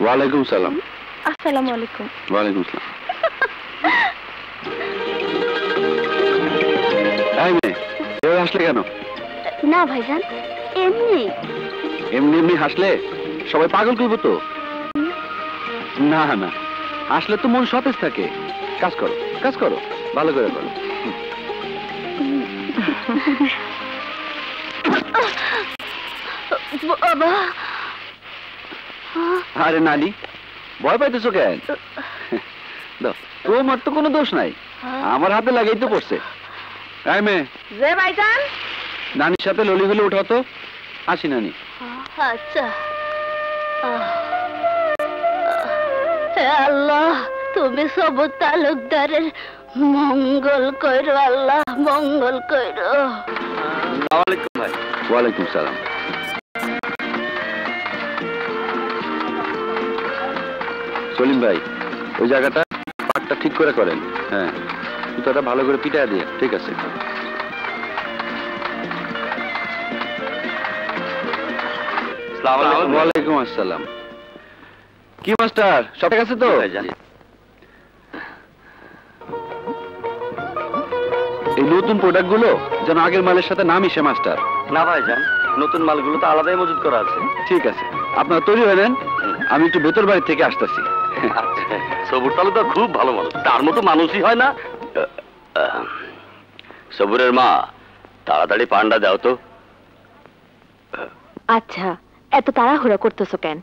वालेकुम सलाम। अस्सलाम वालेकुम। वालेकुम सलाम। এই মেয়ে, এভাবে হাসলে কেন? না ভাইজান, এমনি। এমনি এমনি হাসলে সবাই পাগল করবো তো। না না, হাসলে তো মন সতেজ থাকে। কাজ করো, কাজ করো, ভালো করে করো। বাবা। আরে নানি, ভয় পাইতেছো কেন? তোমার তো কোনো দোষ নাই, আমার হাতে লাগাই তো পড়ছে। এই মেয়ে, যে ভাইজান, নানির সাথে ললি হলে উঠাও তো। আসি নানি। আচ্ছা। আল্লাহ, তুমি সবুজ তালুকদারের মঙ্গল করো, আল্লাহ মঙ্গল করো। ওয়ালাইকুম ভাই। ওয়ালাইকুম সালাম। সলিম ভাই, ওই জায়গাটা পাটটা ঠিক করে করেন। হ্যাঁ, সুতাটা ভালো করে পিটা দিয়ে। ঠিক আছে। ওয়ালাইকুম আসসালাম। কি মাস্টার, সব ঠিক আছে তো? এই নতুন প্রোডাক্ট গুলো যেন আগের মালের সাথে না মিশে মাস্টার। না ভাইজান, নতুন মালগুলো তো আলাদাই মজুত করা আছে। ঠিক আছে, আপনারা তৈরি হয়ে নেন, আমি একটু ভেতর বাড়ি থেকে আসতেছি। সবুর তালুকদার খুব ভালো মানুষ, তার মতো মানুষই হয় না। সবুরের মা, তাড়াতাড়ি পান্ডা দাও তো। আচ্ছা, এত তাড়াহুড়া করতেছো কেন?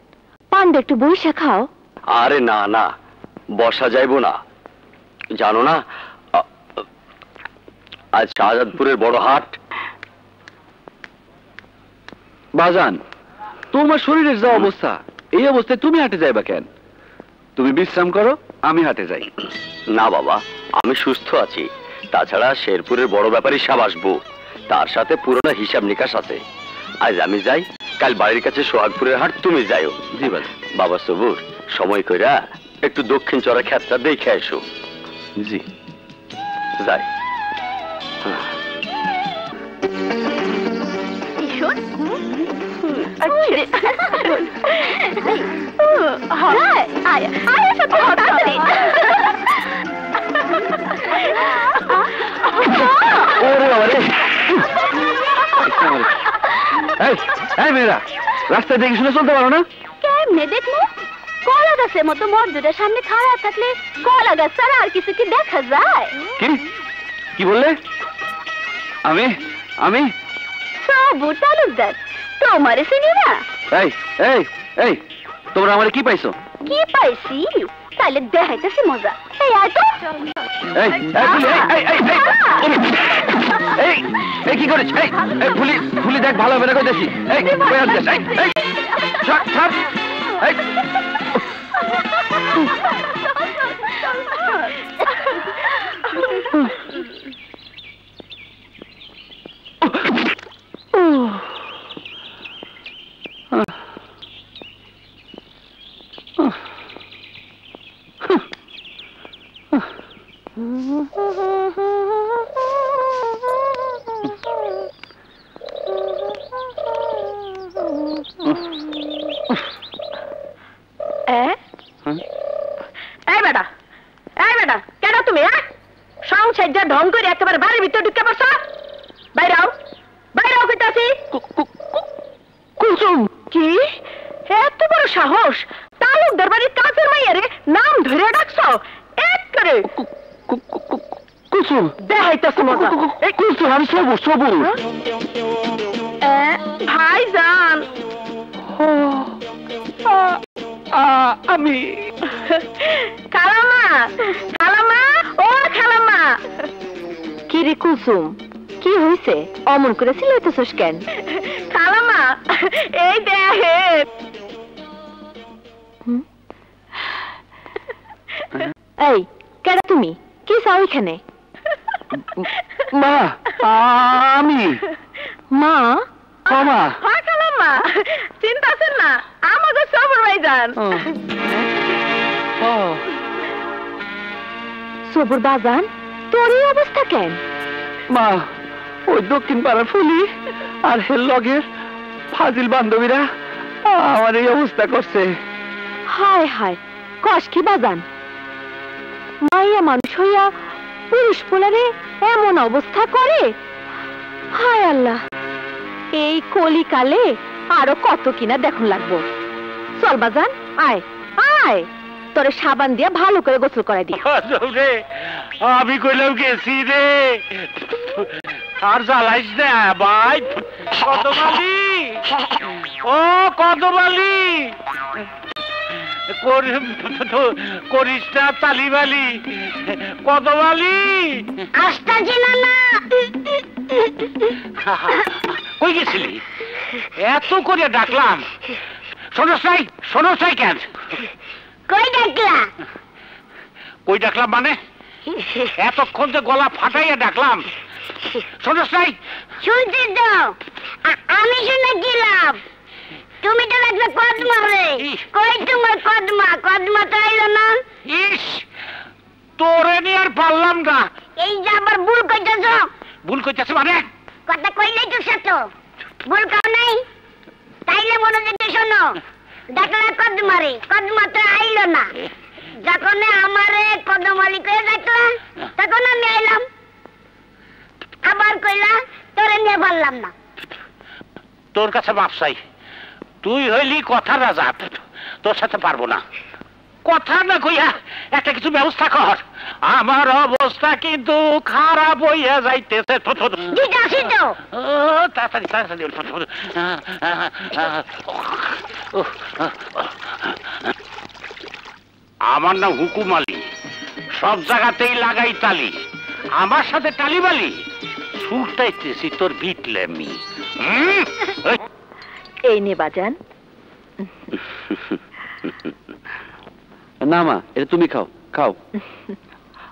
পান্ডা একটু বইসা খাও। আরে না না, বসা যাইব না। জানো না, আজ শাহজাদপুরের বড় হাট। বাজান, তোমার শরীরের যা অবস্থা, এই অবস্থায় তুমি হাটে যাইবা কেন? তুমি বিশ্রাম করো, আমি হাটে যাই। না বাবা, আমি সুস্থ আছি। তাছাড়া শেরপুরের বড় ব্যাপারী সাহেব আসবো, তার সাথে পুরোনো হিসাব নিকাশ আছে। আজ আমি যাই, কাল বাড়ির কাছে সোহাগপুরের হাট তুমি যাইও। জি বাবা। বাবা সবুর, সময় কইরা একটু দক্ষিণ চড়া ক্ষেতটা দেখে এসো। জি যাই। মেয়েরা, রাস্তায় দেখে শুনে চলতে পারো না? কেমনে দেখবো? কলা গাছের মতো মর্যাদার সামনে খাড়া থাকলে কলা গাছ ছাড়া আর কিছু কি দেখা যায়? কি বললে? আমি আমি সবুর তালুকদার, তোমারে চিনি না? এই এই এই, তোমরা আমারে কি পাইছো? কি পাইছি? তাহলে দেখাইতেছি মজা। এই আয় তো। এই এই এই কি করিস? এই ফুলি ফুলি দেখ, ভালো হবে না কইতেছি। এই কই আসছিস? এই ছাড় ছাড়। এই এই বেটা কেন তুমি সংসার যা ঢং করে একেবারে বাড়ির ভিতরে ঢুকে পড়ছ? বাইরাও কইতাছি। কুসুম কি এত বড় সাহস? তালুকদার বাড়ির কাজের মাইয়ারে নাম ধরে ডাকছ? এক করে কুসুম দেখাইতাছে মজা। কুসুম আমি সবুর ভাইজান। আমি খালামা ও খালামা। কি রে কুসুম, কি হয়েছে? অমন করে সিলাইতেছস কেন? খালামা এই দেখে। এই কেডা তুমি? কি চাও এখানে? মা আমি মা মামা হ্যাঁ খালাম্মা, চিন্তা আছেন না, আমাদের সবর ভাইজান। সবর বাজান, তোর এই অবস্থা কেন? মা ওই দক্ষিণ পাড়ার ফুলি আর হের লগের ফাজিল বান্ধবীরা আমার এই অবস্থা করছে। হায় হায়, কস কি বাজান? মাইয়া মানুষ হইয়া পুরুষ পোলারে এমন অবস্থা করে? হায় আল্লাহ, এই কলিকালে আরো কত কিনা দেখুন লাগবো। চল বাজান, আয় আয়, তোরে সাবান দিয়া ভালো করে গোসল করাই দি। আমি কইলাম গেছি রে, আর জ্বালাইস না ভাই। কদমালি, ও কদমালি, করিস না তালিবালি। কদমালি আসতাছি না। কই গেছিলি? এত করে ডাকলাম, শোনো চাই কেন? কই ডাকলা? কই ডাকলাম মানে এতক্ষণ যে গলা ফাটাইয়া ডাকলাম, শোনো চাই? শুনছি তো, আমি শুনে কি লাভ? তুমি তো ডাকলে কদমা রে। কই তোমার কদমা তো আইলো না। ইস, তোরে নিয়ে আর পারলাম না। এই যে আবার ভুল কইতেছ। ভুল কইতেছে মানে? কথা কইলেই তো সত্য, ভুল কাও নাই। তাইলে মনোযোগ দিয়ে শোনো, ডাকলা কদমা তো আইলো না। যখন আমারে কদমালি করে ডাকলা, তখন আমি আইলাম। আবার কইলা তোরে নিয়ে পারলাম না। তোর কাছে মাপ চাই, তুই হইলি কথা রাজা, তোর সাথে পারবো না। কথা না কইয়া একটা কিছু ব্যবস্থা কর, আমার অবস্থা কিন্তু খারাপ হইয়া যাইতেছে। তাড়াতাড়ি আমার নাম হুকুম আলী, সব জায়গাতেই লাগাই তালি, আমার সাথে টালিবালি ছুটাইতেছি তোর বিটলেমি। এই নে বাজান। না মা, এটা তুমি খাও।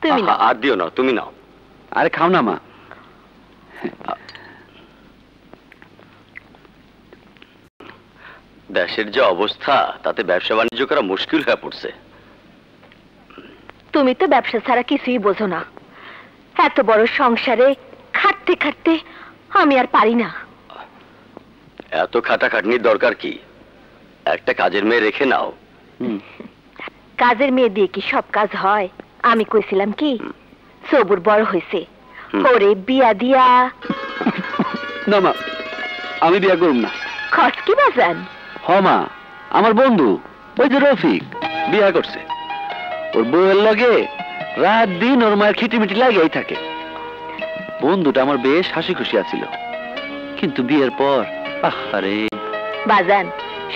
তুমি না। আর দিও না, তুমি নাও। আরে খাও না মা। দেশের যে অবস্থা, তাতে ব্যবসা বাণিজ্য করা মুশকিল হয়ে পড়ছে। তুমি তো ব্যবসা ছাড়া কিছুই বোঝো না। এত বড় সংসারে খাটতে খাটতে আমি আর পারি না। এত খাটাখাটনির দরকার কি? একটা কাজের মেয়ে রেখে নাও। কাজের মেয়ে দিয়ে কি সব কাজ হয়? আমি কইছিলাম কি, সবুর বড় হয়েছে, ওরে বিয়া দিয়া। না মা, আমি বিয়া করব না। খস কি বাজান? হ মা, আমার বন্ধু ওই যে রফিক বিয়া করছে। ওর বউয়ের লগে রাত দিন ওর মায়ের খিটিমিটি লাগিয়েই থাকে। বন্ধুটা আমার বেশ হাসি খুশি আছিল, কিন্তু বিয়ের পর আরে বাজান,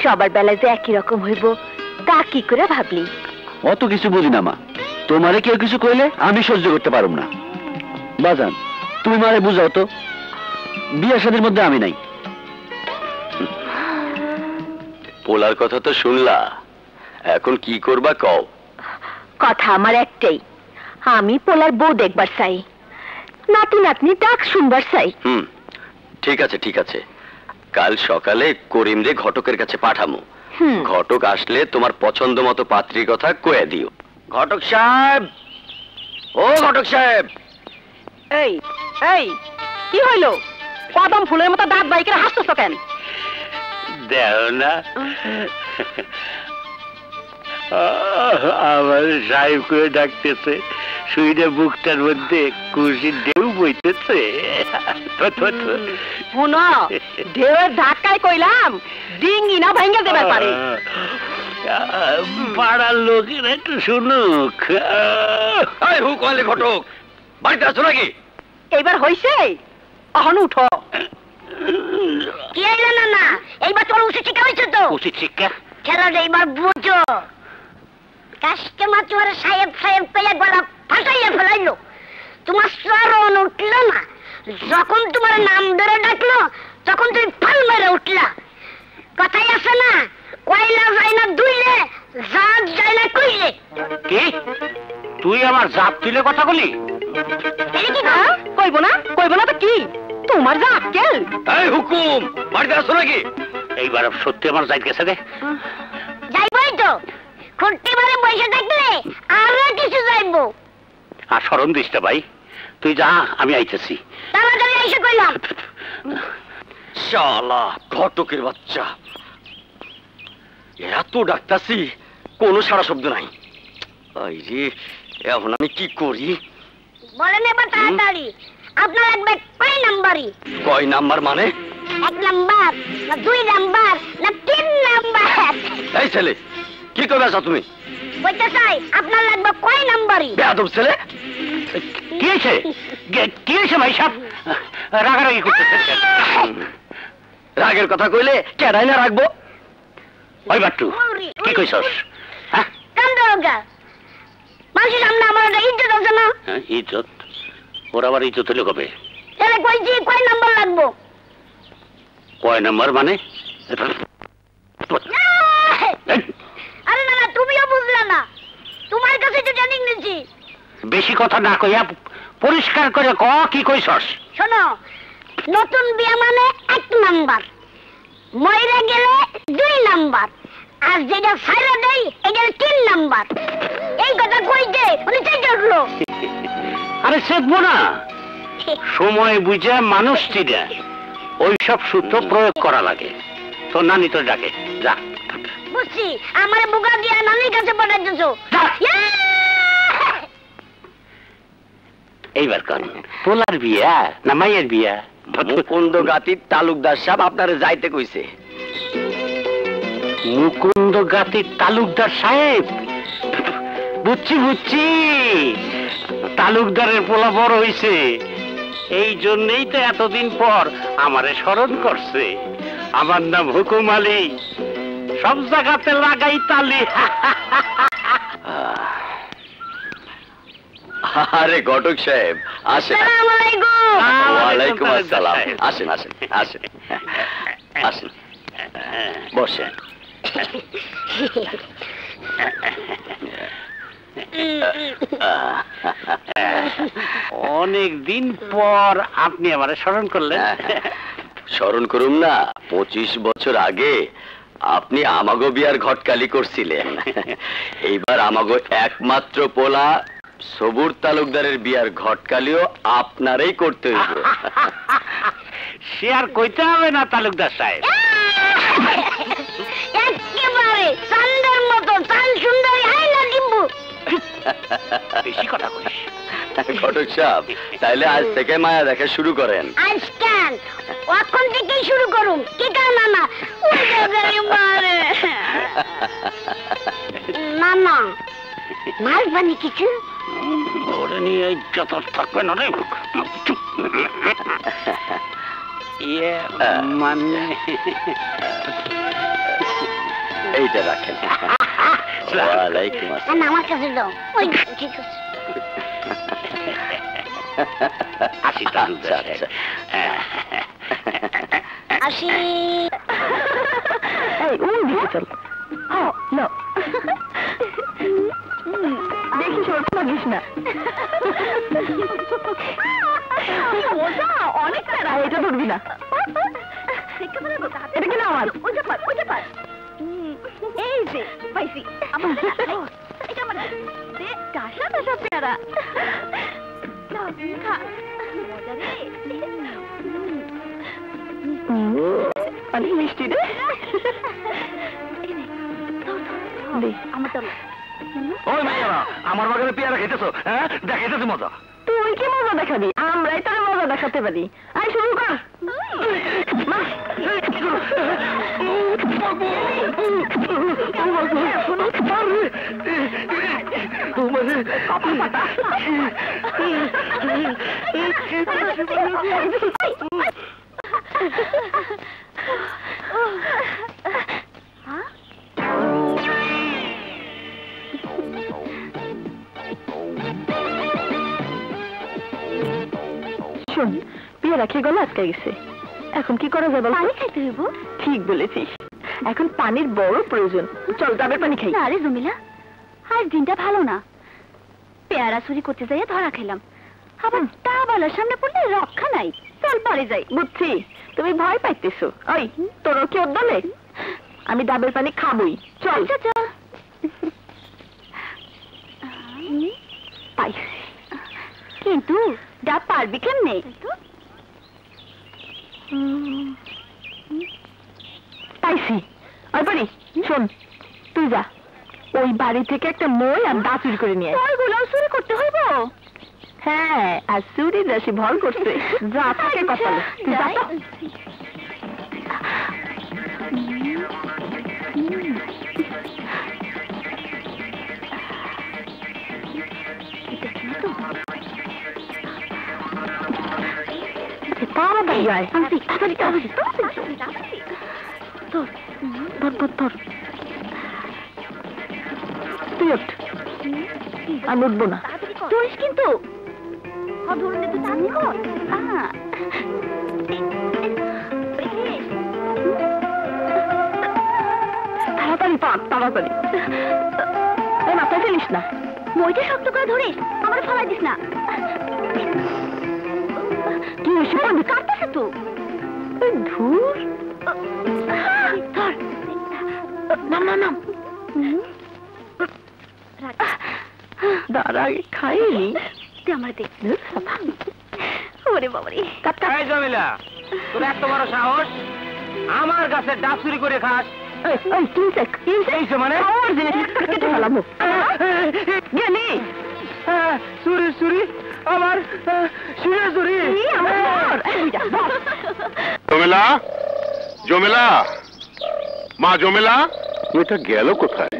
সবার বেলায় যে একই রকম হইব তা কি করে ভাবলি? অত কিছু বুঝি না মা, তোমারে কেউ কিছু কইলে আমি সহ্য করতে পারব না। বাজান, তুমি মারে বুঝাও তো, বিয়ে শাদীর মধ্যে আমি নাই। পোলার কথা তো শুনলা, এখন কি করবা কও? কথা আমার একটাই, আমি পোলার বউ দেখবার চাই, নাতি নাতনি ডাক শুনবার চাই। ঠিক আছে, কাল সকালে করিম রে ঘটকের কাছে পাঠামো। ঘটক আসলে তোমার পছন্দ মতো পাত্রীর কথা কয়ে দিও। ঘটক সাহেব, ও ঘটক সাহেব, এই এই কি হইল? কদম ফুলের মতো দাঁত বাইকে হাসতেছ কেন? দেও না আমার সাহেব করে ডাকতেছে, শুইলে বুকটার মধ্যে খুশির ঢেউ বইতেছে। শুনো, ঢেউয়ের ধাক্কায় কইলাম ডিঙ্গি না ভেঙে দেবে পারে। পাড়ার লোকের একটু শুনুক। হুক আলে ঘটক, বাড়িতে আছো নাকি? এইবার হইছে, এখন উঠো। কি হইল না না, এইবার তোমার উচিত শিক্ষা হয়েছে তো? উচিত শিক্ষা খেলাটা এইবার বুঝো। কাস্টমার তোমার সাহেব সাহেব পেয়ে গলা ফাটাইয়া ফেলাইলো, তোমার চরণ উঠলো না। যখন তোমার নাম ধরে ডাকলো তখন তুমি ফাল মেরে উঠলা। কথাই আছে না, কয়লা যায় না দুইলে, জাত যায় না কইলে। কি তুই আমার জাত তুলে কথা বলি? কইব না, কইব না তো কি? তোমার যা আক্কেল। এই হুকুম, বাড়িতে আছো নাকি? এইবার সত্যি আমার জাত গেছে রে। যাইবই তো, খুঁটি মারে বসে থাকলে আরো কিছু যাইবো। আর শরম দিস না ভাই, তুই যা, আমি আইতেছি। তাড়াতাড়ি এসে কইলাম। শালা ঘটকের বাচ্চা, এত ডাকতাছি কোনো সারা শব্দ নাই। এই রে, এখন আমি কি করি? বলেন এবার তাড়াতাড়ি, আপনার লাগবে কয় নাম্বারই? কয় নাম্বার মানে? 1 নাম্বার না 2 নাম্বার না 3 নাম্বার? এই ছেলে, কি করবে আছো তুমি? বলতে চাই আপনার লাগবে কয় নাম্বারই? বেয়াদব ছেলে। কি হয়েছে, কি হয়েছে ভাই সাহেব? রাগারাগি করতেছে। রাগের কথা কইলে কেডাই না রাখবো? ওই বাট্টু, কি কইছস? হ্যাঁ, কান্দোগা মানুষের সামনে আমার একটা ইজ্জত আছে না? ইজ্জত? ওর আবার ইজ্জত হলো কবে? তাহলে কইছি কয় নাম্বার লাগবো? কয় নাম্বার মানে? আরে না না, তুমিও বুঝলা না, তোমার কাছে তো ট্রেনিং নিছি। বেশি কথা না কইয়া পরিষ্কার করে ক, কি কইছস? শোনো, নতুন বিয়ে মানে 1 নাম্বার, মইরা গেলে 2 নাম্বার, আর যেটা ছাইরা দেই এটা 3 নাম্বার। এই কথা কইতে উনি চেয়ে উঠলো। আরে সেদবো না, সময় বুঝে মানুষ চিনে ওই সব সূত্র প্রয়োগ করা লাগে। তো নানি তো ডাকে, যা। বুঝছি, আমার বুকা দিয়া নানির কাছে পাঠাই দিছো। এইবার কর, পোলার বিয়া না মাইয়ের বিয়া? মুকুন্দ গাতির তালুকদার সাহেব আপনারে যাইতে কইছে। মুকুন্দ গাতির তালুকদার সাহেব? বুঝছি বুঝছি, তালুকদারের পোলা বড় হইছে, এই জন্যই তো এতদিন পর আমারে স্মরণ করছে। আমার নাম হুকুম আলী, সব জায়গাতে লাগাই তালি। আরে ঘটক সাহেব, আসেন। আসসালামু আলাইকুম। ওয়ালাইকুম আসসালাম। আসেন আসেন আসেন আসেন, বসেন। অনেক দিন পর আপনি আমারে স্মরণ করলেন। স্মরণ করুম না, 25 বছর আগে আপনি আমাগো বিয়ার ঘটকালি করছিলেন। এইবার আমাগো একমাত্র পোলা সবুর তালুকদারের বিয়ার ঘটকালিও আপনারই করতে হইব। সে আর কইতে হবে না তালুকদার সাহেব। একেবারে চান্দের মতো চান সুন্দরী আইলা ডিম্বু। বেশি কথা কইস। ঘটক সাহেব, তাইলে আজ থেকে মায়া দেখা শুরু করেন। আজ কেন, এখন থেকেই শুরু করুন। কি কারণ না মারে না না, মারবানি কিছু? ওরে নিয়ে যত থাকবে না রে। ইয়ে মানে এইটা রাখেন। ওয়ালাইকুম আসসালাম। না, আমার কাছে দাও। ওই ঠিক আছে। আসি তালুকদার সাহেব। আসি। দেখি সরতে লাগিস না। মজা অনেক, এটা ধরবি না। এটা কিনা আমার, ওইটা পার, ওইটা পার। এই যে পাইছি আমার, এটা আমার। টাসা টাসা পেয়ারা খা মজা রে অনেক মিষ্টি রে আমার বাগানে পেয়ারা খেতেছো? হ্যাঁ, দেখাইতেছি মজা। তুই কি মজা দেখাবি? আমরাই তোর মজা দেখাতে পারি। আই শুরু কর। শোন, পেয়ারা খেয়ে গলা আটকে গেছে, এখন কি করা যাবে? পানি খাইতে হইব। ঠিক বলেছিস, এখন পানির বড় প্রয়োজন। চল ডাবের পানি খাই। না রে জমিলা, আজ দিনটা ভালো না। পেয়ারা চুরি করতে যাইয়া ধরা খেলাম, আবার তা বলার সামনে পড়লে রক্ষা নাই। চল পরে যাই। বুঝছি তুমি ভয় পাইতেছো। ওই তোরও কি ওর আমি ডাবের পানি খাবই। চল চল। পাইছি, কিন্তু ডাব পারবি কেমনে? পাইছি। ওই পারি, শোন তুই যা, ওই বাড়ি থেকে একটা মই আর দা চুরি করে নিয়ে আয়। ওইগুলোও চুরি করতে হইব? হ্যাঁ, আর চুরি রাশি ভর করছে। যা থাকে কপালে, তুই যা তো। তাড়াতাড়ি আয়। ধর তুই ওঠ, আমি উঠবো না। ধরিস কিন্তু। ধরলে তো তাড়াতাড়ি কর। তাড়াতাড়ি পাক, তাড়াতাড়ি। এই মাথায় ফেলিস না। মইটা শক্ত করে ধরিস, আমার ফলাই দিস না। কি হয়েছে? কাটতেছে তো। ধুর, ধর। নাম নাম নাম। দাঁড়া, আগে খাইনি। তুই আমার দেখ। ওরে বাবারে। এই জমিলা, তোর এত বড় সাহস আমার গাছের ডাব চুরি করে খাস? মানে চুরি চুরি আমার চুরি। জমেলা, জমেলা, মা জমেলা, এটা গেল কোথায়?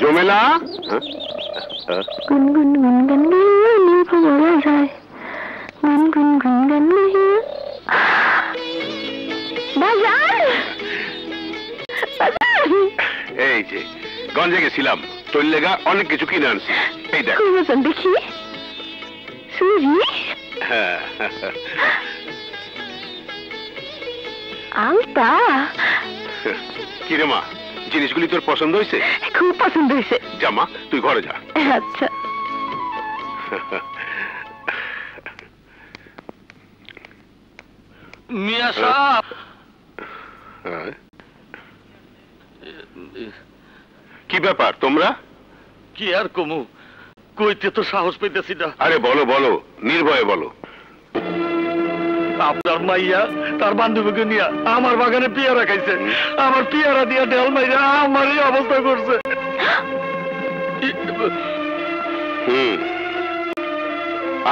জমেলা, গুনগুন গুনগান বলা যায়, গুনগুন গুনগান এই যে গঞ্জে গেছিলাম, তোর লেগা অনেক কিছু কিনে আনছি। এই দেখ দেখি। সুজি, আলতা। কিরে মা, জিনিসগুলি তোর পছন্দ হয়েছে? খুব পছন্দ হয়েছে। জামা, তুই ঘরে যা। আচ্ছা। মিয়া সাহেব, কি ব্যাপার তোমরা? কি আর কমু, কইতে তো সাহস পেতেছি না। আরে বলো বলো, নির্ভয়ে বলো। আপনার মাইয়া তার বান্ধবীকে নিয়ে আমার বাগানে পেয়ারা খাইছে, আমার পেয়ারা দিয়া ঢেল মাইরা আমার এই অবস্থা করছে।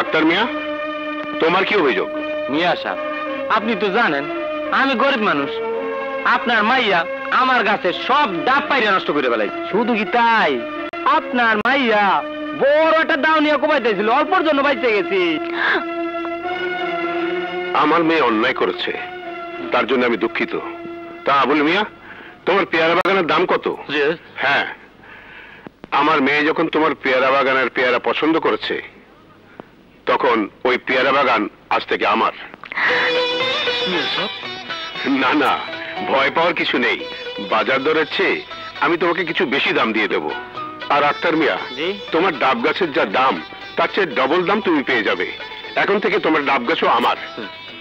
আক্তার মিয়া, তোমার কি অভিযোগ? মিয়া সাহেব, আপনি তো জানেন আমি গরিব মানুষ। আপনার মাইয়া আমার গাছে সব ডাব পাইরা নষ্ট করে ফেলাই। শুধু কি তাই, আপনার মাইয়া বড় একটা দাও নিয়ে কমাইতেছিল, অল্পর জন্য বাইচে গেছি। আমার মেয়ে অন্যায় করেছে, তার জন্য আমি দুঃখিত। তা আবুল মিয়া, তোমার পেয়ারা বাগানের দাম কত? হ্যাঁ, আমার মেয়ে যখন তোমার পেয়ারা বাগানের পেয়ারা পছন্দ করেছে, তখন ওই পেয়ারা বাগান আজ থেকে আমার। না না, ভয় পাওয়ার কিছু নেই। বাজার দরের চেয়ে আমি তোমাকে কিছু বেশি দাম দিয়ে দেবো। আর আক্তার মিয়া, তোমার ডাব গাছের যা দাম তার চেয়ে ডবল দাম তুমি পেয়ে যাবে। এখন থেকে তোমার ডাব গাছও আমার,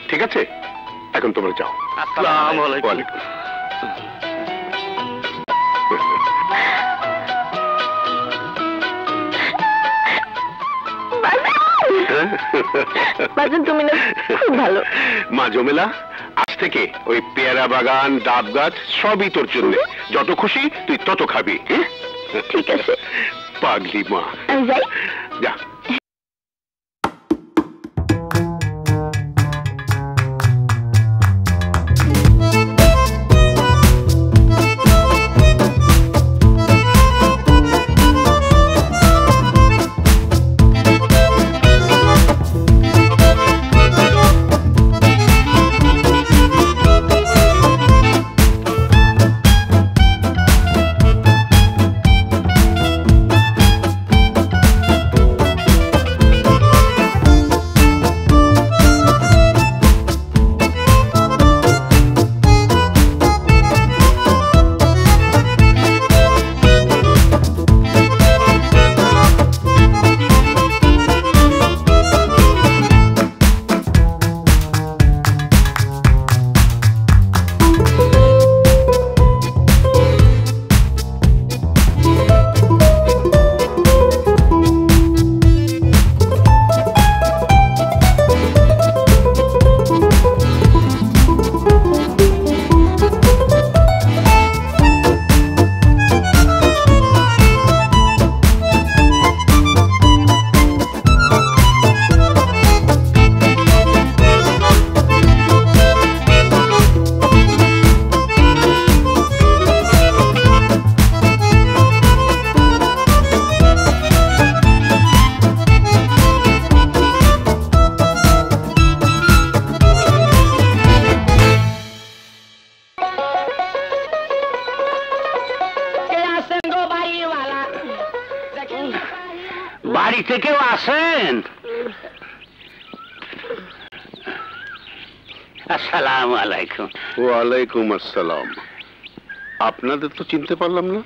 ঠিক আছে? এখন তোমরা যাও। আসসালামু আলাইকুম। বাজান তুমি না খুব ভালো। মা জমেলা, আজ থেকে ওই পেয়ারা বাগান, ডাব গাছ সবই তোর জন্য। যত খুশি তুই তত খাবি। ঠিক আছে। পাগলি মা, আমি যাই। যা। বাড়িতে কেউ আসেন? আসসালামু আলাইকুম। ওয়ালাইকুম আসসালাম। আপনাদের তো চিনতে পারলাম না।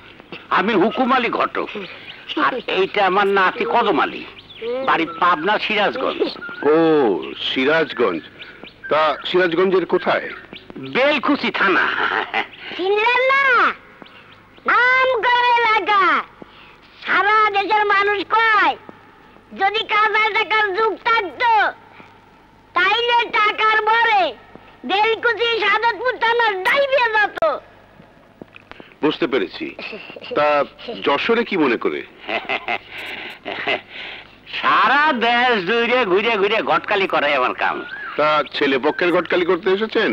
আমি হুকুম আলী ঘটক, আর এইটা আমার নাতি কদম আলী, বাড়ি পাবনা সিরাজগঞ্জ। ও সিরাজগঞ্জ। তা সিরাজগঞ্জের কোথায়? বেলকুচি থানা। চিনলেন না? নাম করে লাগা। সারা দেশের মানুষ কয় যদি কাজা টাকার যুগ থাকতো তাইলে টাকার ভরে বেলকুচি সাদতপুর থানার ডাইবে যেত। বুঝতে পেরেছি। তা যশোরে কি মনে করে? সারা দেশ জুড়ে ঘুরে ঘুরে ঘটকালি করে আমার কাম। তা ছেলে পক্ষের ঘটকালি করতে এসেছেন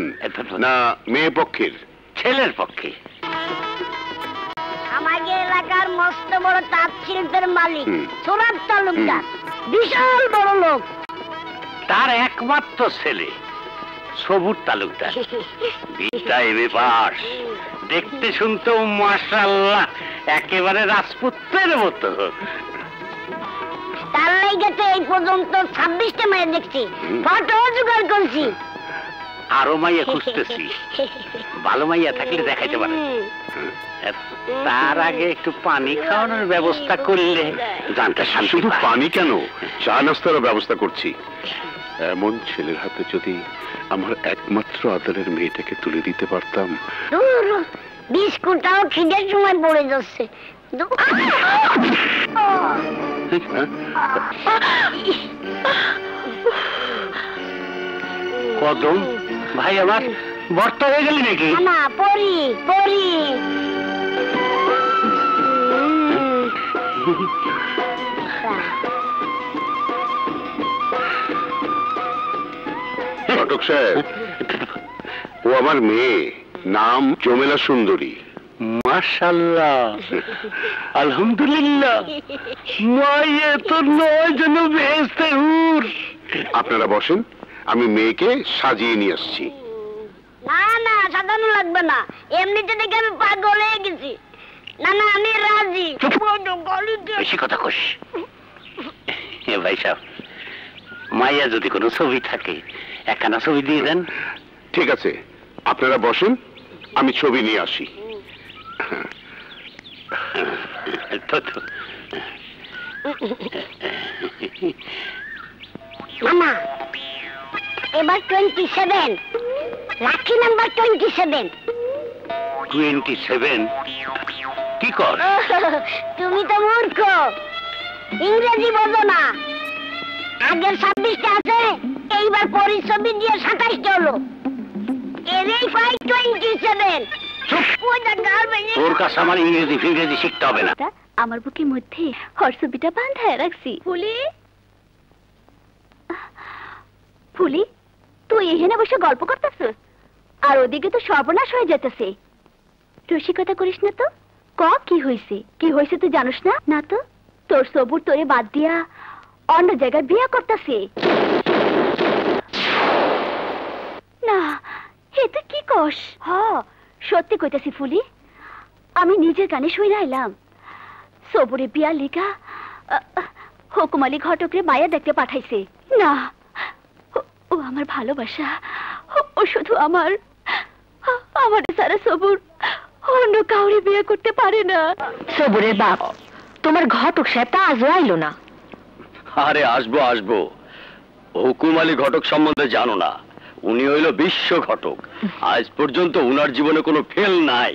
না মেয়ে পক্ষের? ছেলের পক্ষে। আমাদের এলাকার মস্ত বড় তাঁত শিল্পের মালিক সুরাত তালুকদার, বিশাল বড় লোক। তার একমাত্র ছেলে সবুর তালুকদার, বিটা এমএ পাস। দেখতে শুনতেও মাশাআল্লাহ একেবারে রাজপুত্রের মতো। তার লাইগাতে এই পর্যন্ত 26টা মেয়ে দেখছি, ফটো জোগাড় করছি। আরো মাইয়া খুঁজতেছি, ভালো মাইয়া থাকলে দেখাইতে পারে। তার আগে একটু পানি খাওয়ানোর ব্যবস্থা করলে জানতে। শুধু পানি কেন, চা নাস্তারও ব্যবস্থা করছি। এমন ছেলের হাতে যদি আমার একমাত্র আদরের মেয়েটাকে তুলে দিতে পারতাম। বিস্কুটটাও খিদের সময় পড়ে যাচ্ছে। কদম ভাই আমার ভর্তা হয়ে গেলি নাকি? না, পরি পরি। ঘটক সাহেব, ও আমার মেয়ে, নাম জমেলা সুন্দরী। মাশাআল্লাহ, আলহামদুলিল্লাহ। মায়ে তো 9 জন বেহেশতে হুর। আপনারা বসেন, আমি মেয়েকে সাজিয়ে নিয়ে আসছি। না না, সাজানো লাগবে না, এমনিতে দেখে আমি পাগল হয়ে গেছি। না না, আমি রাজি। বেশি কথা কস। ভাই সাহেব, মাইয়া যদি কোনো ছবি থাকে একখানা ছবি দিয়ে দেন। ঠিক আছে, আপনারা বসেন, আমি ছবি নিয়ে আসি। মামা, এবার 27, লাকি নাম্বার 27। 27? কি কর? তুমি তো মূর্খ, ইংরেজি বোঝো না। আগের 26টা আছে, এইবার পরিশ্রমী দিয়ে 27টা হলো। এরই 527। তোর কাছে আমার ইংরেজি ফিংরেজি শিখতে হবে না। আমার বুকের মধ্যে হরছবিটা বাঁধায় রাখছি। ফুলি, ফুলি, তুই এখানে বসে গল্প করতেছিস, আর ওদিকে তো সর্বনাশ হয়ে যেতেছে। রসিকতা করিস না তো। ক কি হয়েছে? কি হয়েছে তুই জানিস না? না তো, তোর সবুর তোরে বাদ দিয়া অন্য জায়গায় বিয়ে করতেছে। না, হে তুই কি কস? হ, সত্যি কইতাছি ফুলি, আমি নিজের কানে শুইরা আইলাম। সবুরে বিয়া লিখা হুকুম আলী ঘটকরে মায়া দেখতে পাঠাইছে। না, ও আমার ভালোবাসা, ও শুধু আমার সারা সবুর অন্য কাউরে বিয়ে করতে পারে না। সবুরের বাপ তোমার ঘটক সাহেবটা আজও আইলো না। আরে আসবো আসবো, হুকুম আলী ঘটক সম্বন্ধে জানো না? উনি হইল বিশ্ব ঘটক। আজ পর্যন্ত উনার জীবনে কোনো ফেল নাই।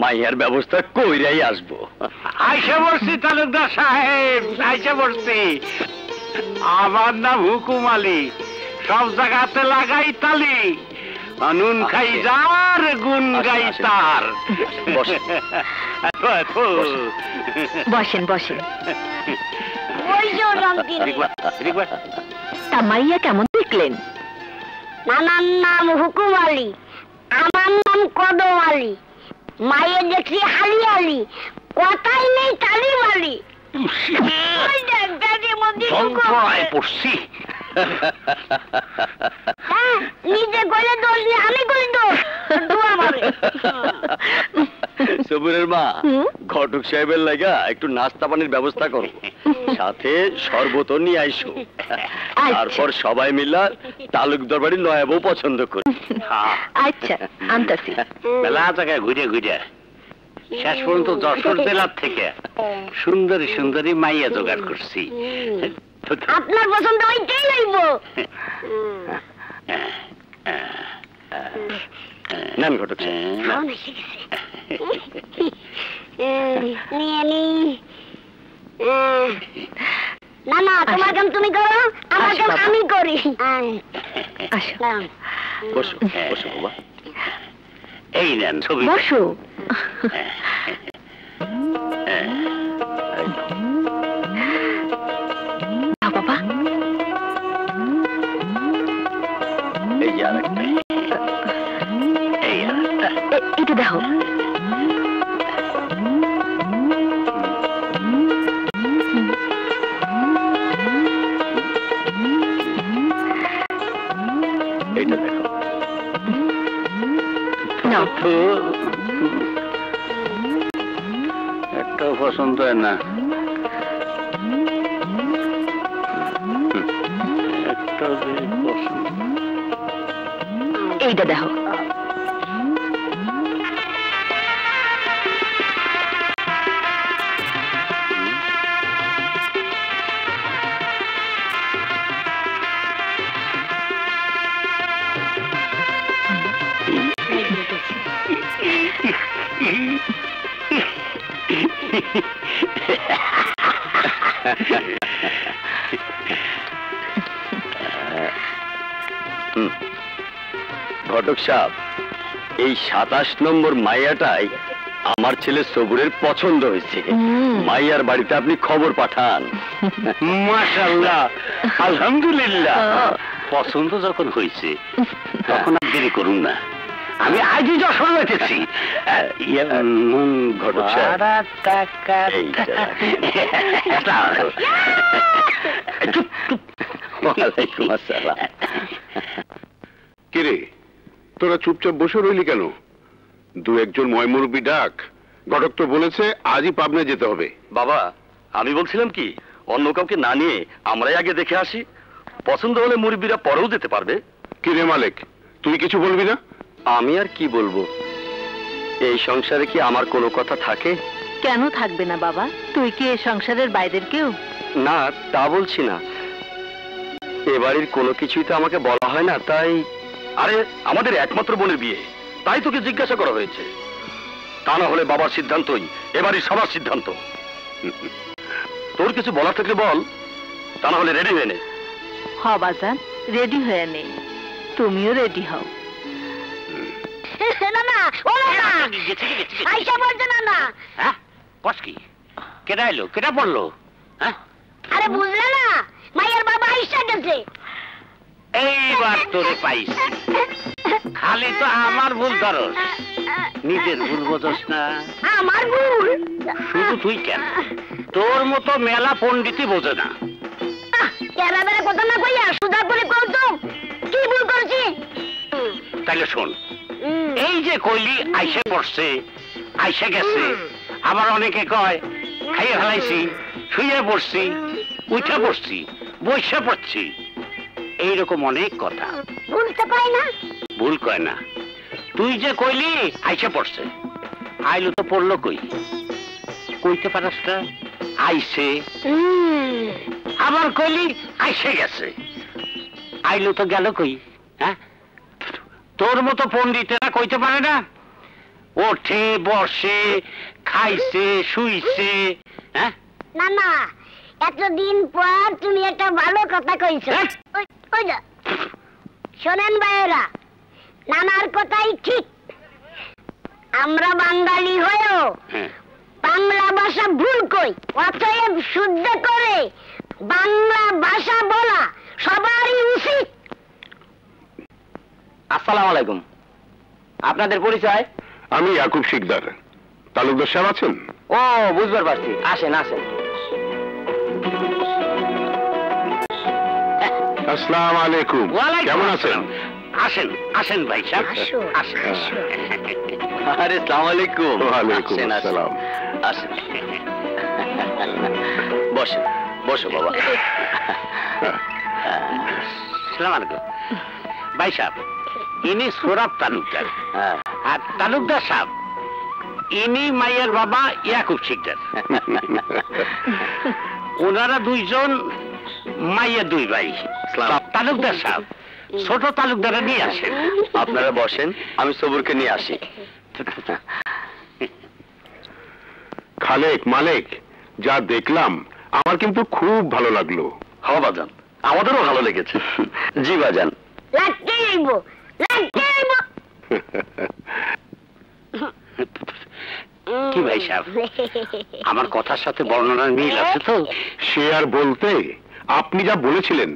মাইয়ার ব্যবস্থা কইরাই আসবো। আইসা বসছি তালুকদার সাহেব, আইসা বসছি। আমার নাম হুকুম আলী, সব জায়গাতে লাগাই তালি। নুন খাই যার, গুন গাই তার। বসেন বসেন। ওই যে রংকিনী। তা মাইয়া কেমন দেখলেন? নানার নাম হুকুম আলী, আমার নাম কদম আলী। মায়ের দেখছি হালি আলী, কথাই নেই তালিম আলী। পড়ছি। হ্যাঁ, নিজে গলে দোষ দিয়ে আমি করি দোষ। সবুরের মা, ঘটক সাহেবের লাগা একটু নাস্তা পানির ব্যবস্থা করো, সাথে শরবত নিয়ে আইসো। তারপর সবাই মিলা তালুকদার বাড়ির নয়া বউ পছন্দ করি। আচ্ছা, আনতাছি। মেলা জায়গায় ঘুরে ঘুরে শেষ পর্যন্ত যশোর জেলার থেকে সুন্দরী সুন্দরী মাইয়া জোগাড় করছি। আপনার পছন্দ ওইটাই লইব। নেন ঘটক সাহেব। না না, তোমার কাম তুমি করো, আমার কাম আমি করি। বসো বসো বাবা। এই নেন ছবি। বসো। বাবা, এই যে আরেকটা, এই আরেকটা। এটা দেখো। এইটা দেখো। একটাও পছন্দ হয় না। একটাও পছন্দ। এইটা দেখো। ঘটক সাহেব, এই 27 নম্বর মাইয়াটাই আমার ছেলে সবুরের পছন্দ হয়েছে। মাইয়ার বাড়িতে আপনি খবর পাঠান। মাশাআল্লাহ, আলহামদুলিল্লাহ। পছন্দ যখন হয়েছে তখন আর দেরি করুন না, আমি আজই যশোর যেতেছি। ঘটক সাহেব, ওয়ালাইকুম আসসালাম। কিরে, তোরা চুপচাপ বসে রইলি কেন? দু একজন ময়মুরব্বী ডাক। ঘটক তো বলেছে আজই পাবনা যেতে হবে। বাবা, আমি বলছিলাম কি, অন্য কাউকে না নিয়ে আমরাই আগে দেখে আসি। পছন্দ হলে মুরব্বীরা পরেও যেতে পারবে। কি রে মালিক, তুই কিছু বলবি না? আমি আর কি বলবো? এই সংসারে কি আমার কোনো কথা থাকে? কেন থাকবে না বাবা? তুই কি এই সংসারের বাইরের কেউ? না, তা বলছি না। এ বাড়ির কোনো কিছুই তো আমাকে বলা হয় না, তাই। আরে, আমাদের একমাত্র বোনের বিয়ে, তাই তোকে জিজ্ঞাসা করা হয়েছে। তা না হলে বাবার সিদ্ধান্তই এ বাড়ির সবার সিদ্ধান্ত। তোর কিছু বলার থাকলে বল, তা না হলে রেডি হয়ে নে। বাজান রেডি হয়ে নে, তুমিও রেডি হও। না না ও না আইসা বলছে না না। হ্যাঁ কস কি? কেডা এলো, কেডা বললো? হ্যাঁ আরে বুঝলে না, মায়ের বাবা আইসা গেছে। এইবার তোরে পাইছি। খালি তো আমার ভুল ধরস, নিজের ভুল বোঝস না। আমার ভুল? শুধু তুই কেন, তোর মতো মেলা পণ্ডিতই বোঝে না। কেরা বেড়া কথা না কইয়া সুদা করে কও তো কি ভুল করছি। তাইলে শোন, এই যে কইলি আইসা পড়ছে, আইসা গেছে, আবার অনেকে কয় খাইয়ে ফেলাইছি, শুয়ে পড়ছি, উঠে পড়ছি, বসে পড়ছি, এইরকম অনেক কথা। ভুলতে পাই না। ভুল কয় না। তুই যে কইলি আইসা পড়ছে, আইলো তো পড়লো কই? কইতে পারস না আইসে। আবার কইলি আইসে গেছে, আইলো তো গেল কই? হ্যাঁ তোর মতো পণ্ডিতেরা কইতে পারে না ওঠে বসে খাইছে শুইছে? হ্যাঁ না না, এতদিন পর তুমি একটা ভালো কথা কইছো। ওই যা শোনেন ভাইয়েরা, নানার কথাই ঠিক। আমরা বাঙালি হয়েও বাংলা ভাষা ভুল কই, অতএব শুদ্ধ করে বাংলা ভাষা বলা সবারই উচিত। আসসালামু আলাইকুম, আপনাদের পরিচয়? আমি ইয়াকুব শিকদার। তালুকদার সাহেব আছেন? ও বুঝবার পারছি, আসেন আসেন। আসসালামু আলাইকুম, কেমন আছেন? আসেন আসেন ভাই সাহেব, আসেন। আরে আসসালামু আলাইকুম। ওয়ালাইকুম আসসালাম। আসেন বসেন, বসো বাবা। আসসালামু আলাইকুম ভাই সাহেব, ইনি সোরাব তালুকদার। আর তালুকদার সাহেব ইনি মাইয়ার বাবা ইয়াকুব শিকদার। ওনারা দুইজন মাইয়া দুই ভাই। তালুকদার সাহেব ছোট তালুকদারা নিয়ে আসেন। আপনারা বসেন, আমি সবুরকে নিয়ে আসি। খালেক মালেক, যা দেখলাম আমার কিন্তু খুব ভালো লাগলো। হ্যাঁ বাজান, আমাদেরও ভালো লেগেছে। জি বাজান। লাগতে যাইব, লাগতে যাইব। কি ভাই সাহেব, আমার কথার সাথে বর্ণনার মিল আছে তো? সে আর বলতে, আপনি যা বলেছিলেন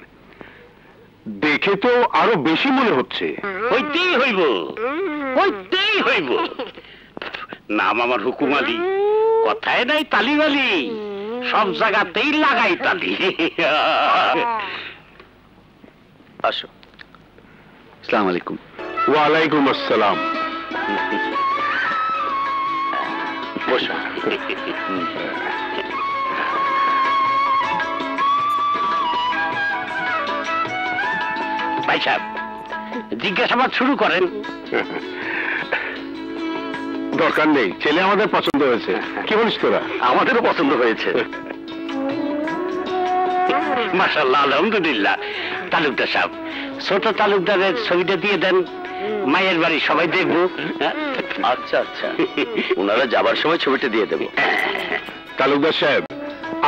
দেখে তো আরো বেশি মনে হচ্ছে। হইতেই হইব, হইতেই হইব। নাম আমার হুকুম আলী, কথায় নাই তালিবালি, সব জায়গাতেই লাগাই তালি। আসো। আসসালামু আলাইকুম। ওয়ালাইকুম আসসালাম। বসো। ভাই সাহেব জিজ্ঞাসাবাদ শুরু করেন। দরকার নেই, ছেলে আমাদের পছন্দ হয়েছে। কি বলিস তোরা? আমাদেরও পছন্দ হয়েছে। মাশাআল্লাহ, আলহামদুলিল্লাহ। তালুকদার সাহেব ছোট তালুকদারের ছবিটা দিয়ে দেন, মায়ের বাড়ি সবাই দেখবো। আচ্ছা আচ্ছা, ওনারা যাবার সময় ছবিটা দিয়ে দেবো। তালুকদার সাহেব,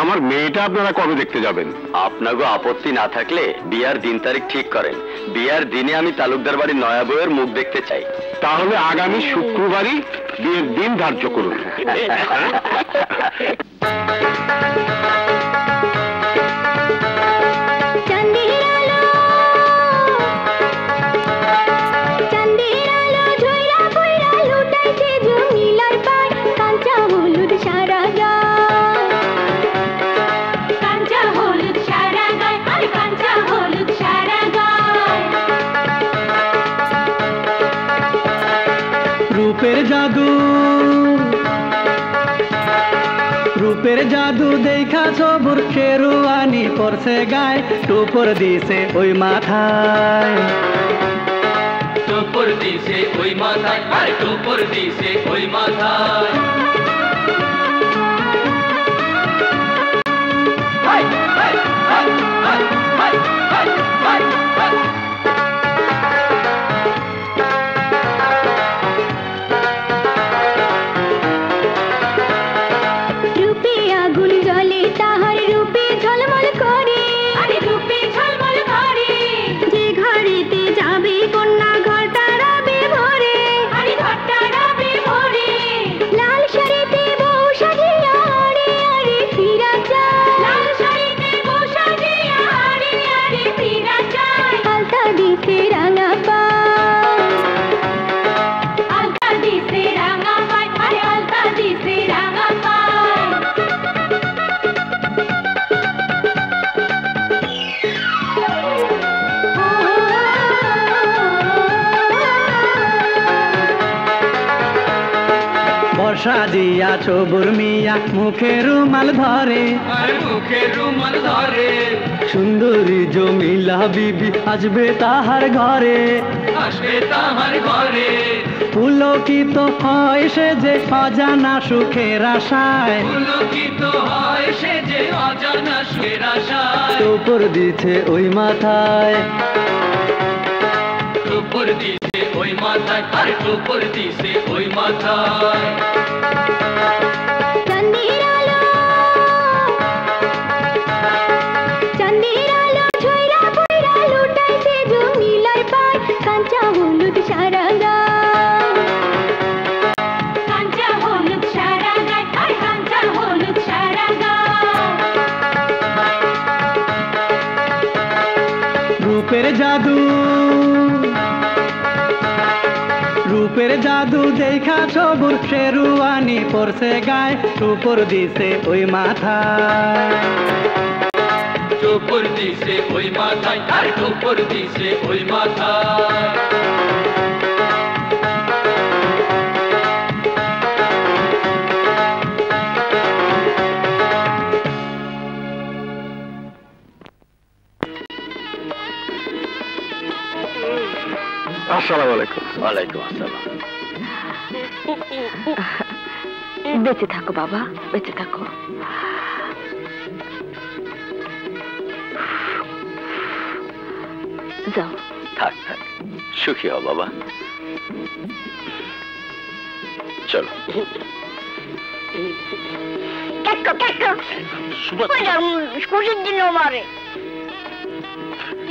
আমার মেয়েটা আপনারা কবে দেখতে যাবেন? আপনাগো আপত্তি না থাকলে বিয়ার দিন তারিখ ঠিক করেন। বিয়ার দিনে আমি তালুকদার বাড়ির নয়া বউয়ের মুখ দেখতে চাই। তাহলে আগামী শুক্রবারই বিয়ের দিন ধার্য করুন। রূপের জাদু দেখা সবুর শেরওয়ানি পরছে গায়, টুপর দিছে ওই মাথায়, টুপর দিছে ওই মাথায়, আরে টুপর দিছে ওই মাথায়। রূপে আগুন জ্বলে, তাহার রূপে ঝলমল করে, আরে রূপে ঝলমল সাজিয়া সবুর মিয়া মুখে রুমাল ধরে, মুখে রুমাল ধরে। সুন্দরী জমিলা বিবি আসবে তাহার ঘরে, আসবে তাহার ঘরে। পুলকিত হয় সে যে অজানা সুখের আশায়, পুলকিত হয় সে যে অজানা সুখের আশায়। টুপুর দিছে ওই মাথায়, টুপুর দিছে ওই মাথায়, আরে টুপুর দিছে ওই মাথায়। রূপের জাদু, রূপের জাদু দেখা সবুর শেরুয়ানি পরছে গায়ে, টুপুর দিছে ওই মাথায়, টুপুর দিছে ওই মাথায়, আরে টুপুর দিছে ওই মাথায়। আসসালামু আলাইকুম। ওয়ালাইকুম আসসালাম। বেঁচে থাকো বাবা, বেঁচে থাকো। যাও। থাক থাক, সুখী হও বাবা। চলো। খুশির দিন মারে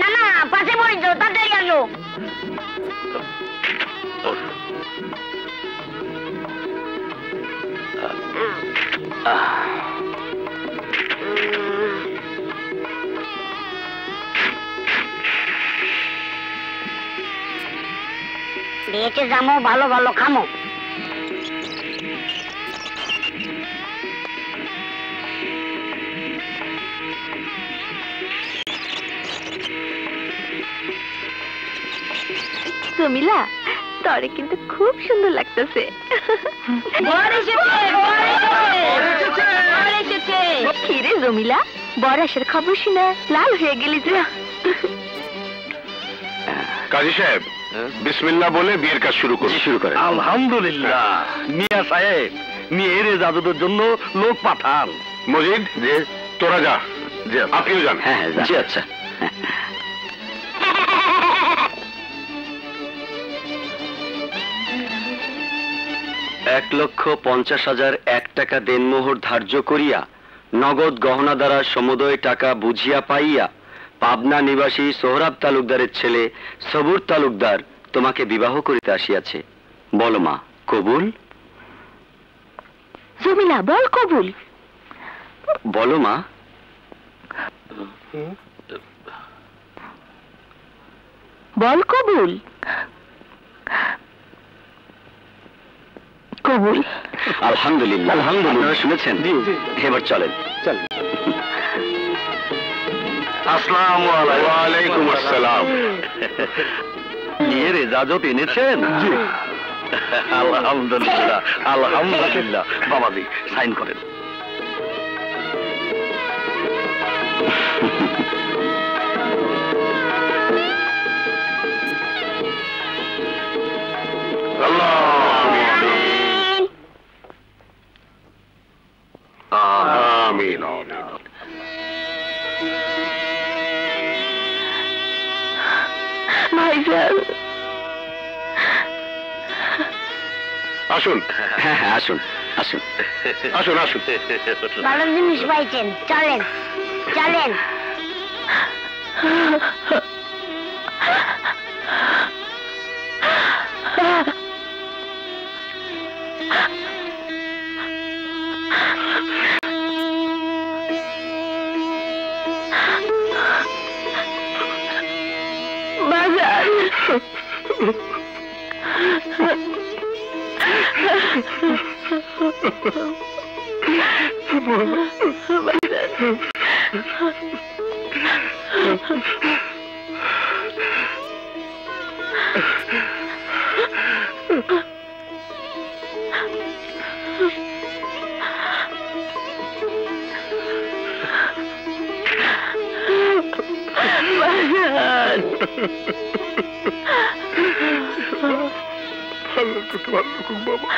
না না, পাশে পড়ে যাও, তাড়াতাড়ি আসো। বেঁচে যামো, ভালো ভালো খামো। জমিলা, তরে কিন্তু খুব সুন্দর লাগতেছে। কিরে জমিলা, বর আসার খবর শুনে লাল হয়ে গেলি যে? কাজী সাহেব, বিসমিল্লাহ বলে বিয়ের কাজ শুরু করুন। শুরু করেন। আলহামদুলিল্লাহ, মিয়া সাহেব মেয়ের জাদুদের জন্য লোক পাঠান। মজিদ, যে তোরা যা, আপনিও যান। হ্যাঁ হ্যাঁ, জি আচ্ছা। £1,50,001 দেনমোহর ধার্য করিয়া নগদ গহনা দ্বারা সমুদয় টাকা বুঝিয়া পাইয়া পাবনা নিবাসী সোহরাব তালুকদারের ছেলে সবুর তালুকদার তোমাকে বিবাহ করিতে আসিয়াছে। বলো মা, কবুল? জমিলা, বল কবুল। বলো মা। বল কবুল। কবুল। আলহামদুলিল্লাহ। আলহামদুলিল্লাহ, শুনেছেন? এবার চলেন। চলেন। আসসালামু আলাইকুম। ওয়ালাইকুম আসসালাম। বিয়ের ইজাজত এনেছেন? জি। আলহামদুলিল্লাহ, আলহামদুলিল্লাহ। বাবাজি, সাইন করেন। আমিন। ভাইজান, আসুন। হ্যাঁ হ্যাঁ, আসুন আসুন আসুন আসুন। ভালো জিনিস পাইছেন, চলেন চলেন। ভালো তোকে ভালো রাখুক বাবা।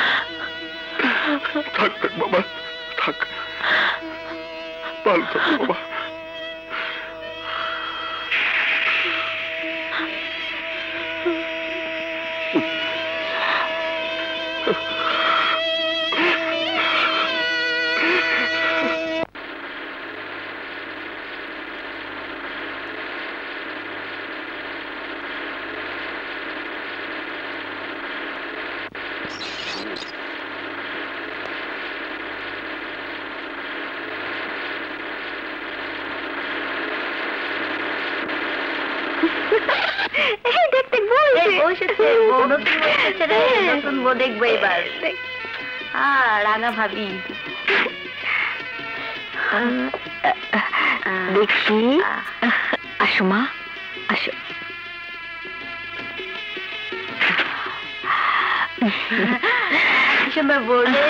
থাক থাক বাবা, থাক, ভালো থাক বাবা। দেখবো এবার রাঙা ভাবি দেখি। আসো মা, আসো। বলে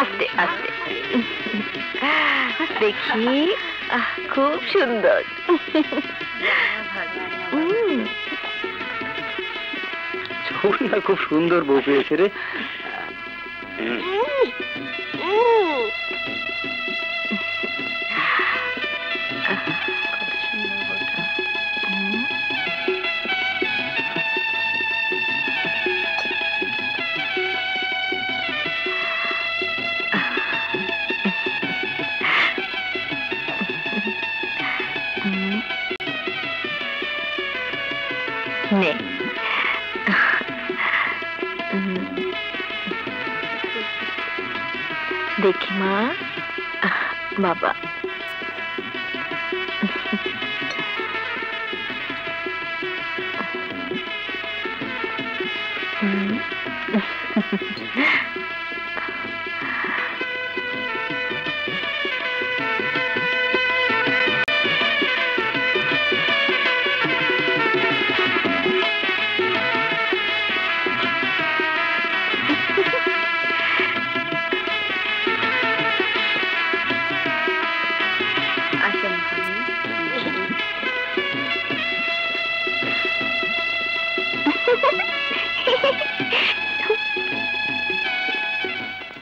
আস্তে আস্তে দেখি, খুব সুন্দর। খুব সুন্দর বউ পেয়েছে রে। দেখি মা, বাবা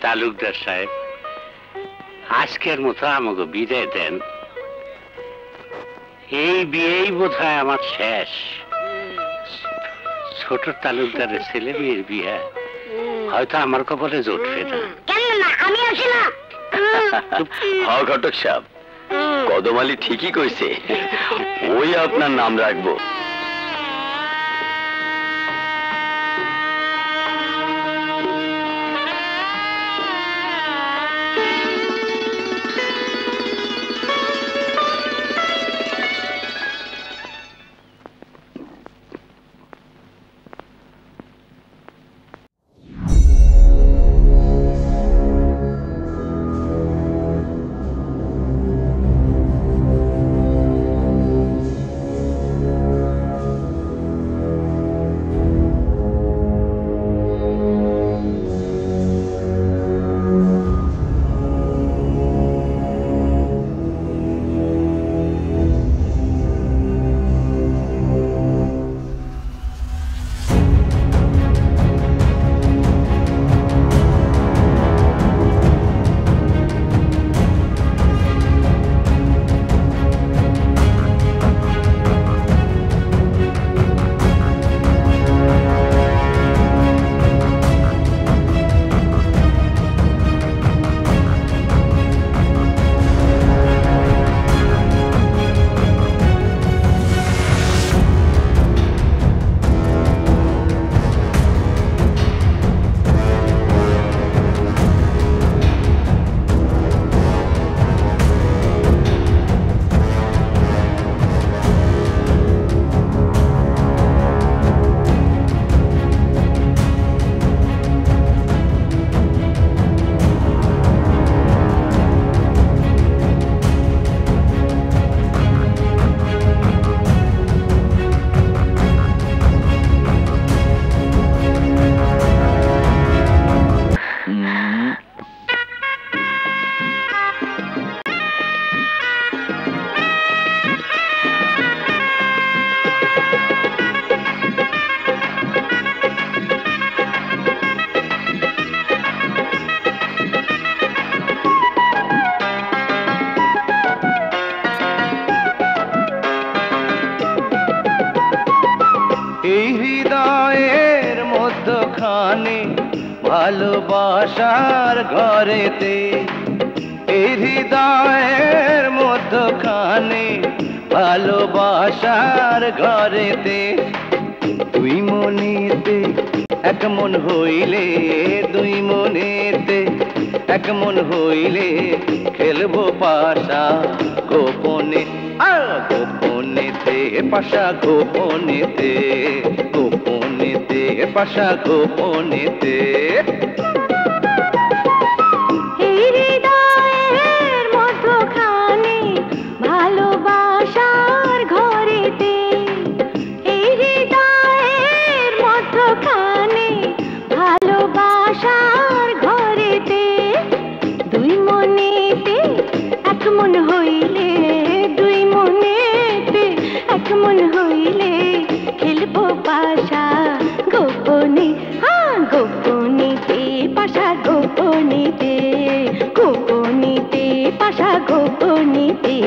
তালুকদার সাহেব, আজকের মতো আমাকে বিদায় দেন। এই বিয়েই বোধ হয় আমার শেষ। ছোট তালুকদারের ছেলে মেয়ের বিয়ে হয়তো আমার কপালে জুটবে না। আমি আছি না। ঘটক সাহেব, কদম আলী ঠিকই কইছে, ওই আপনার নাম রাখবো। খানে ভালোবাসার ঘরেতে, এই হৃদয়ের মধ্যখানে ভালোবাসার ঘরেতে। দুই মনেতে এক মন হইলে, দুই মনেতে এক মন হইলে খেলবো পাশা গোপনে, গোপনেতে পাশা গোপনেতে, গোপনেতে পাশা গোপনেতে। হৃদয়ের মধ্যখানে ভালোবাসার ঘরেতে, এই হৃদয়ের মধ্যখানে ভালোবাসার ঘরেতে। দুই মনেতে এক মন হইলে, দুই মনেতে এক মন হইলে খেলবো পাশা গোপনে, গোপনেতে পাশা গোপনেতে, গোপনেতে পাশা গোপনেতে।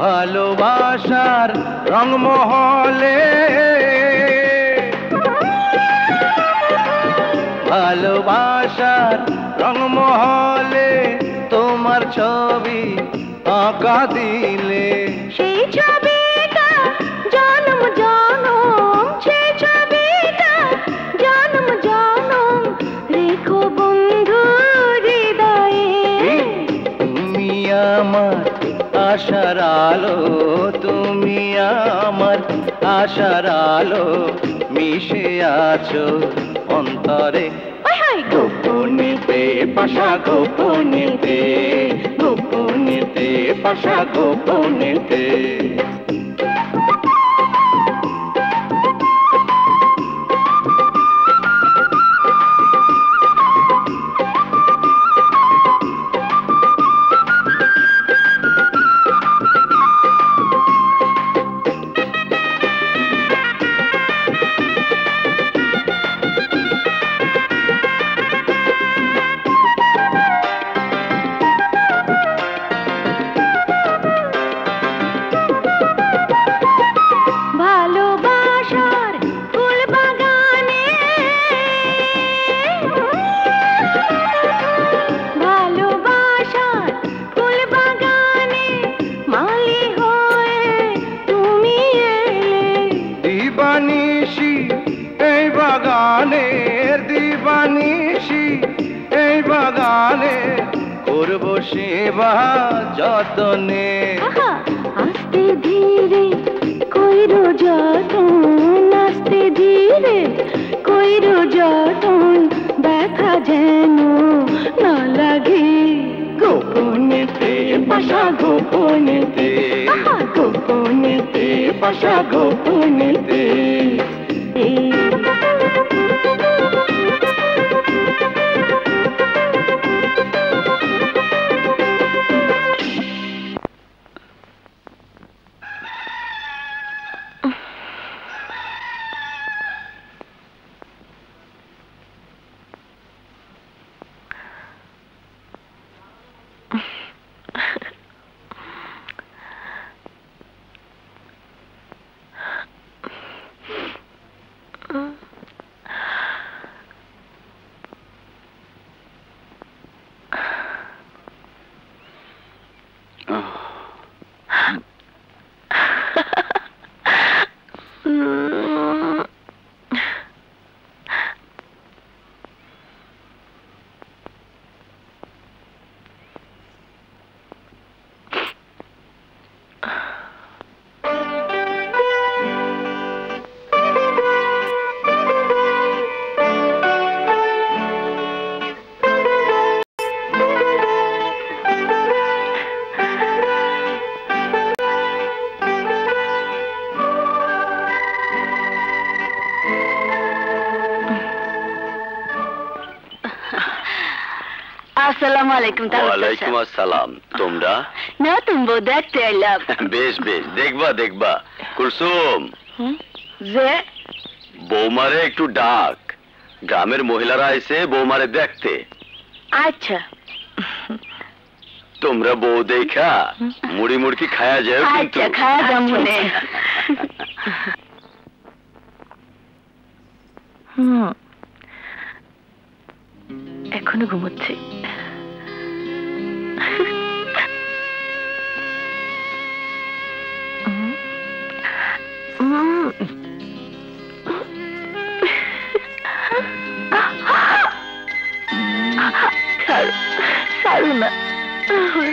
ভালোবাসার রংমহলে, ভালোবাসার রংমহলে তোমার ছবি আঁকা দিলে, সেই ছবিটা জনম জনম, সেই ছবিটা জনম জনম রেখো বন্ধু হৃদয়ে। তুমি আমার আশার আলো, তুমি আমার আশার আলো, মিশে আছো অন্তরে গোপনেতে পাশা গোপনেতে, গোপনেতে পাশা গোপনেতে। করবো সেবা যতনে, আস্তে ধীরে কইরো যতন, আস্তে ধীরে কইরো যতন, ব্যথা যেন না লাগে গোপনেতে পাশা গোপনেতে, গোপনেতে পাশা গোপনেতে। আসসালামু আলাইকুম ওয়ালাইকুম আসসালাম। তোমরা নতুন বউ দেখতে এলাম। বেশ বেশ, দেখবা দেখবা। কুলসুম, যে বৌমারে একটু ডাক, গ্রামের মহিলারা এসে বৌমারে দেখতে। আচ্ছা তোমরা বউ দেখা মুড়ি মুড়কি খায়া যাও কিন্তু। আচ্ছা খাওয়া যাও মনে। এখনো ঘুমোচ্ছে। ছাড়ো না,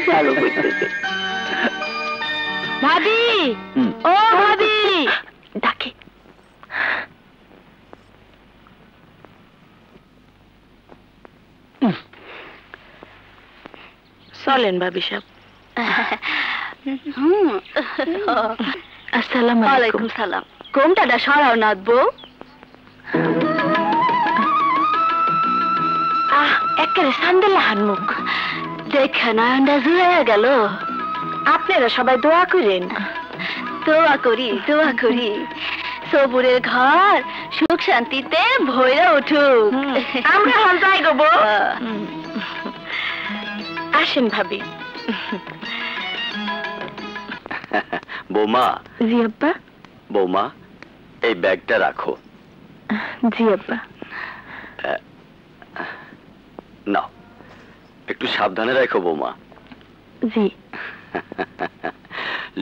ছাড়ো করতেছে। ভাবি, ও ভাবি ডাকে। চলেন ভাবি সাহেব। আসসালামু আলাইকুম। ওয়ালাইকুম সালাম। ঘুমটাটা সরাও না বউ। একেবারে সান্দেলা হানমুখ দেখা নয়নটা জুড়ে গেল। আপনারা সবাই দোয়া করেন। দোয়া করি দোয়া করি, সবুরের ঘর সুখ শান্তিতে ভরে উঠুক। আমরা হল যাই গো বউ। আসেন ভাবি। বৌমা, জি আব্বা। বৌমা এই ব্যাগটা রাখো। জি আব্বা। নাও, একটু সাবধানে রাখো বৌমা। জি।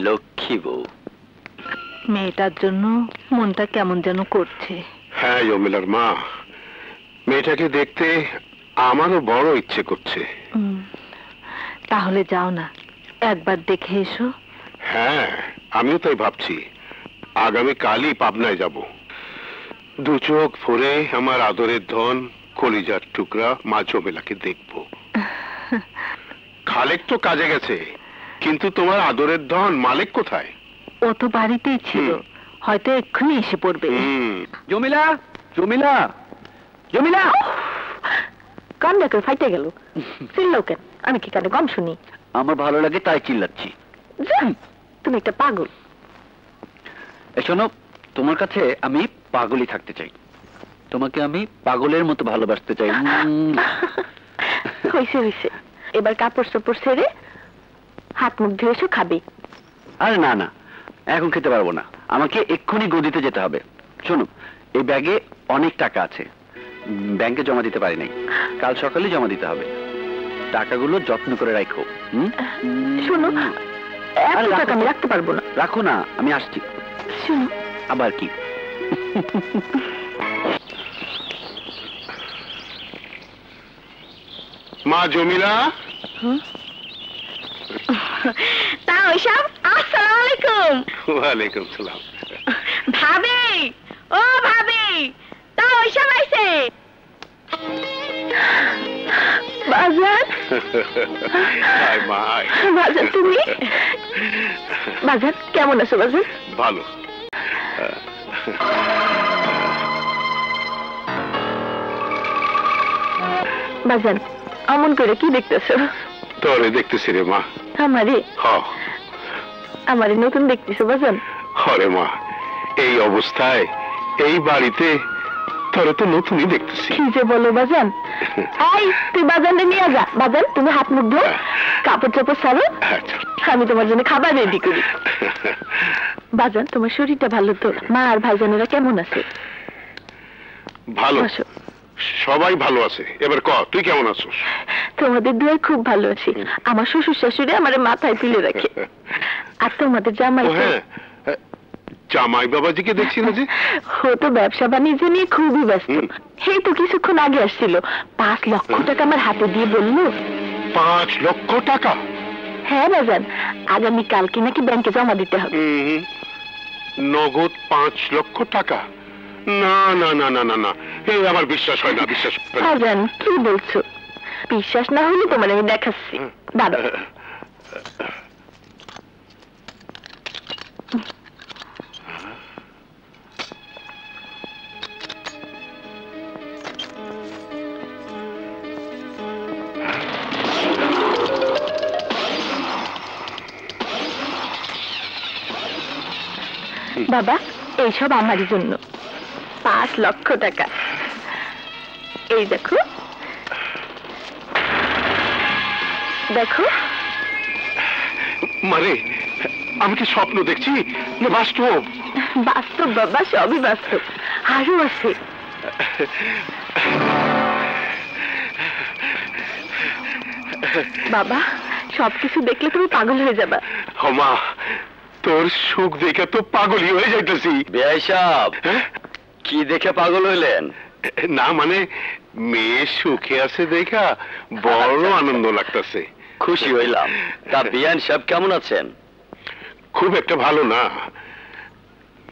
লক্ষ্মী বউ। মেয়েটার জন্য মনটা কেমন যেন করছে। হ্যাঁ জমিলার মা, মেয়েটাকে দেখতে আমারও বড় ইচ্ছে করছে। তাহলে যাও না, একবার দেখে এসো। হ্যাঁ, আমিও তাই ভাবছি। আগামী কালই পাবনায় যাব। দু চোখ ভরে আমার আদরের ধন, কলিজার টুকরা মা জমিলাকে দেখব। খালেক তো কাজে গেছে, কিন্তু তোমার আদরের ধন মালিক কোথায়? ও তো বাড়িতেই ছিল, হয়তো এক্ষুনি এসে পড়বে। জমিলা, জমিলা, জমিলা। কান দেখে ফাইটে গেল। চিল্লাও কেন? আমি কি কানে কম শুনি? আমার ভালো লাগে তাই চিল্লাচ্ছি। তুমি একটা পাগল। শোনো, তোমার কাছে আমি পাগলই থাকতে চাই। তোমাকে আমি পাগলের মতো ভালোবাসতে চাই। হইছে হইছে, এবার কাপড় চোপড় ছেড়ে হাত মুখ ধুয়ে এসো, খাবি? আরে না না, এখন খেতে পারবো না, আমাকে এক্ষুনি গদিতে যেতে হবে। শোনো, এই ব্যাগে অনেক টাকা আছে, ব্যাংকে জমা দিতে পারি নাই, কাল সকালে জমা দিতে হবে। টাকাগুলো যত্ন করে রাখো। শোনো, এত টাকা আমি রাখতে পারবো না। রাখো না, আমি আসছি। শোনো, আবার কি? মা জমিলা। তা ওইসব। আসসালামু আলাইকুম। ওয়ালাইকুম সালাম। ভাবি, ও ভাবি, তা ওইসব আইছে। বাজার। আয় মা আয়। বাজার তুমি? বাজার কেমন আছো বাজার? ভালো। বাজার অমন করে কি দেখতেছো? তোরে দেখতেছি রে মা। আমারে? হ্যাঁ। আমারে নতুন দেখতেছো বাজার? হরে মা, এই অবস্থায় এই বাড়িতে তোরে তো নতুনই দেখতেছি। কি যে বলো বাজান। এই তুই বাজারে নিয়ে যা। বাজান তুমি হাত মুখ ধো, কাপড় চাপড় ছাড়ো, আমি তোমার জন্য খাবার রেডি করি। বাজান তোমার শরীরটা ভালো তো? মা আর ভাইজানেরা কেমন আছে? ভালো, সবাই ভালো আছে। এবার ক, তুই কেমন আছিস? তোমাদের দুয়ায় খুব ভালো আছি। আমার শ্বশুর শাশুড়ি আমার মাথায় তুলে রাখে। আর তোমাদের জামাই? হ্যাঁ, জামাই বাবাজিকে দেখছি না যে? ও তো ব্যবসা বাণিজ্য নিয়ে খুবই ব্যস্ত। এই তো কিছুক্ষণ আগে আসছিল, 5 লক্ষ টাকা আমার হাতে দিয়ে বললো। 5 লক্ষ টাকা? হ্যাঁ বাজান, আগামী কালকে নাকি ব্যাংকে জমা দিতে হবে। নগদ 5 লক্ষ টাকা? না না না না না না, এই আমার বিশ্বাস হয় না, বিশ্বাস হয় না। বাজান কি বলছো? বিশ্বাস না হলে তোমার আমি দেখাচ্ছি, দাদা। বাবা এইসব আমারই জন্য 5 লক্ষ টাকা। এই দেখো দেখো। মানে আমি কি স্বপ্ন দেখছি না বাস্তব? বাস্তব বাবা, সবই বাস্তব, আরো আছে। বাবা সবকিছু দেখলে তুমি পাগল হয়ে যাবা। মা তোর সুখ দেখে তো পাগলই হয়ে যাইতেছি। বেয়াই সাহেব কি দেখে পাগল হইলেন? না মানে মেয়ে সুখে আছে দেখা বড় আনন্দ লাগতেছে। খুশি হইলাম। তা বিয়ান সাহেব কেমন আছেন? খুব একটা ভালো না,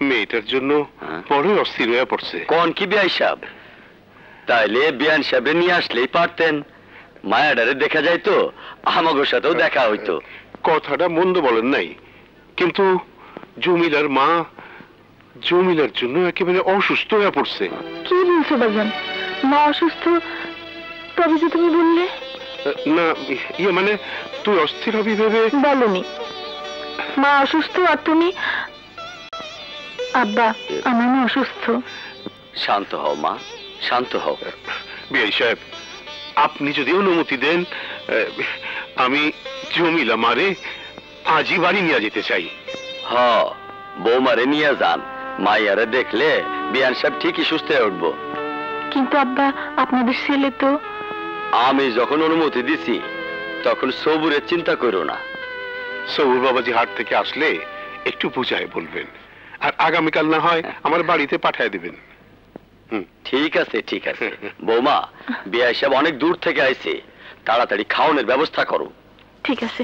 মেয়েটার জন্য বড়ই অস্থির হয়ে পড়ছে। কোন কি বিয়াই সাহেব? তাইলে বিয়ান সাহেব নিয়ে আসলেই পারতেন, মায়াডারে দেখা যায় তো, আমাগোর সাথেও দেখা হইতো। কথাটা মন্দ বলেন নাই, কিন্তু জমিলার মা জমিলার জন্য একেবারে অসুস্থ হয়ে পড়ছে। কি বলছো বাজান? মা অসুস্থ? তবে যে তুমি বললে। না ইয়ে মানে তুই অস্থির হবি ভেবে বলনি। মা অসুস্থ আর তুমি? আব্বা আমার মা অসুস্থ। শান্ত হও মা, শান্ত হও। বিআই সাহেব আপনি যদি অনুমতি দেন আমি জমিলা মারে আজই বাড়ি নিয়ে যেতে চাই। হ বৌমারে নিয়ে যান, মাইয়ারে দেখলে বিয়ান সাহেব ঠিকই সুস্থ হয়ে উঠবো। কিন্তু আব্বা আপনাদের ছেলে তো। আমি যখন অনুমতি দিছি তখন সবুরের চিন্তা করো না। সবুর বাবাজি হাট থেকে আসলে একটু বুঝায় বলবেন, আর আগামীকাল না হয় আমার বাড়িতে পাঠিয়ে দিবেন। ঠিক আছে ঠিক আছে। বৌমা বিয়াই সাহেব অনেক দূর থেকে আইছে, তাড়াতাড়ি খাওয়ানোর ব্যবস্থা করো। ঠিক আছে।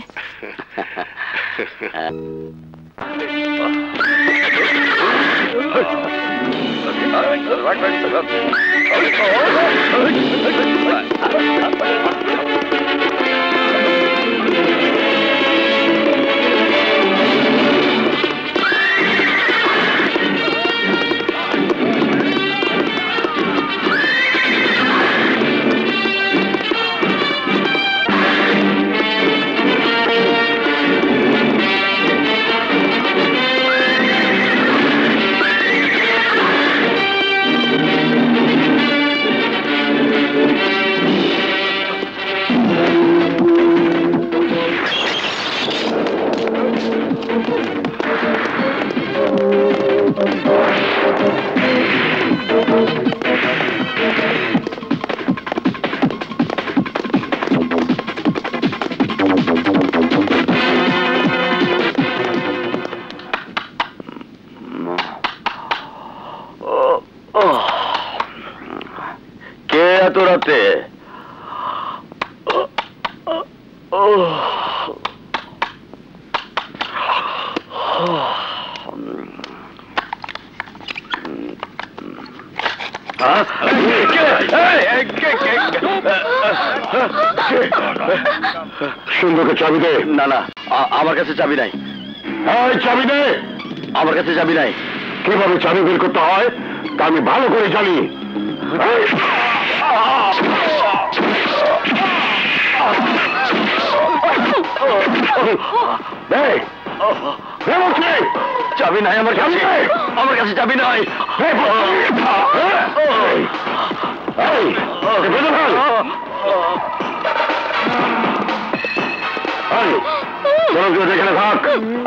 কে এত রাতে? সুন্দরকে চাবি দে। না না আমার কাছে চাবি নাই। চাবি দে। আমার কাছে চাবি নাই। কিভাবে চাবি বের করতে হয় তা আমি ভালো করে জানি। চাবি নাই আমার কাছে, আমার কাছে চাবি নাই। যেখানে থাক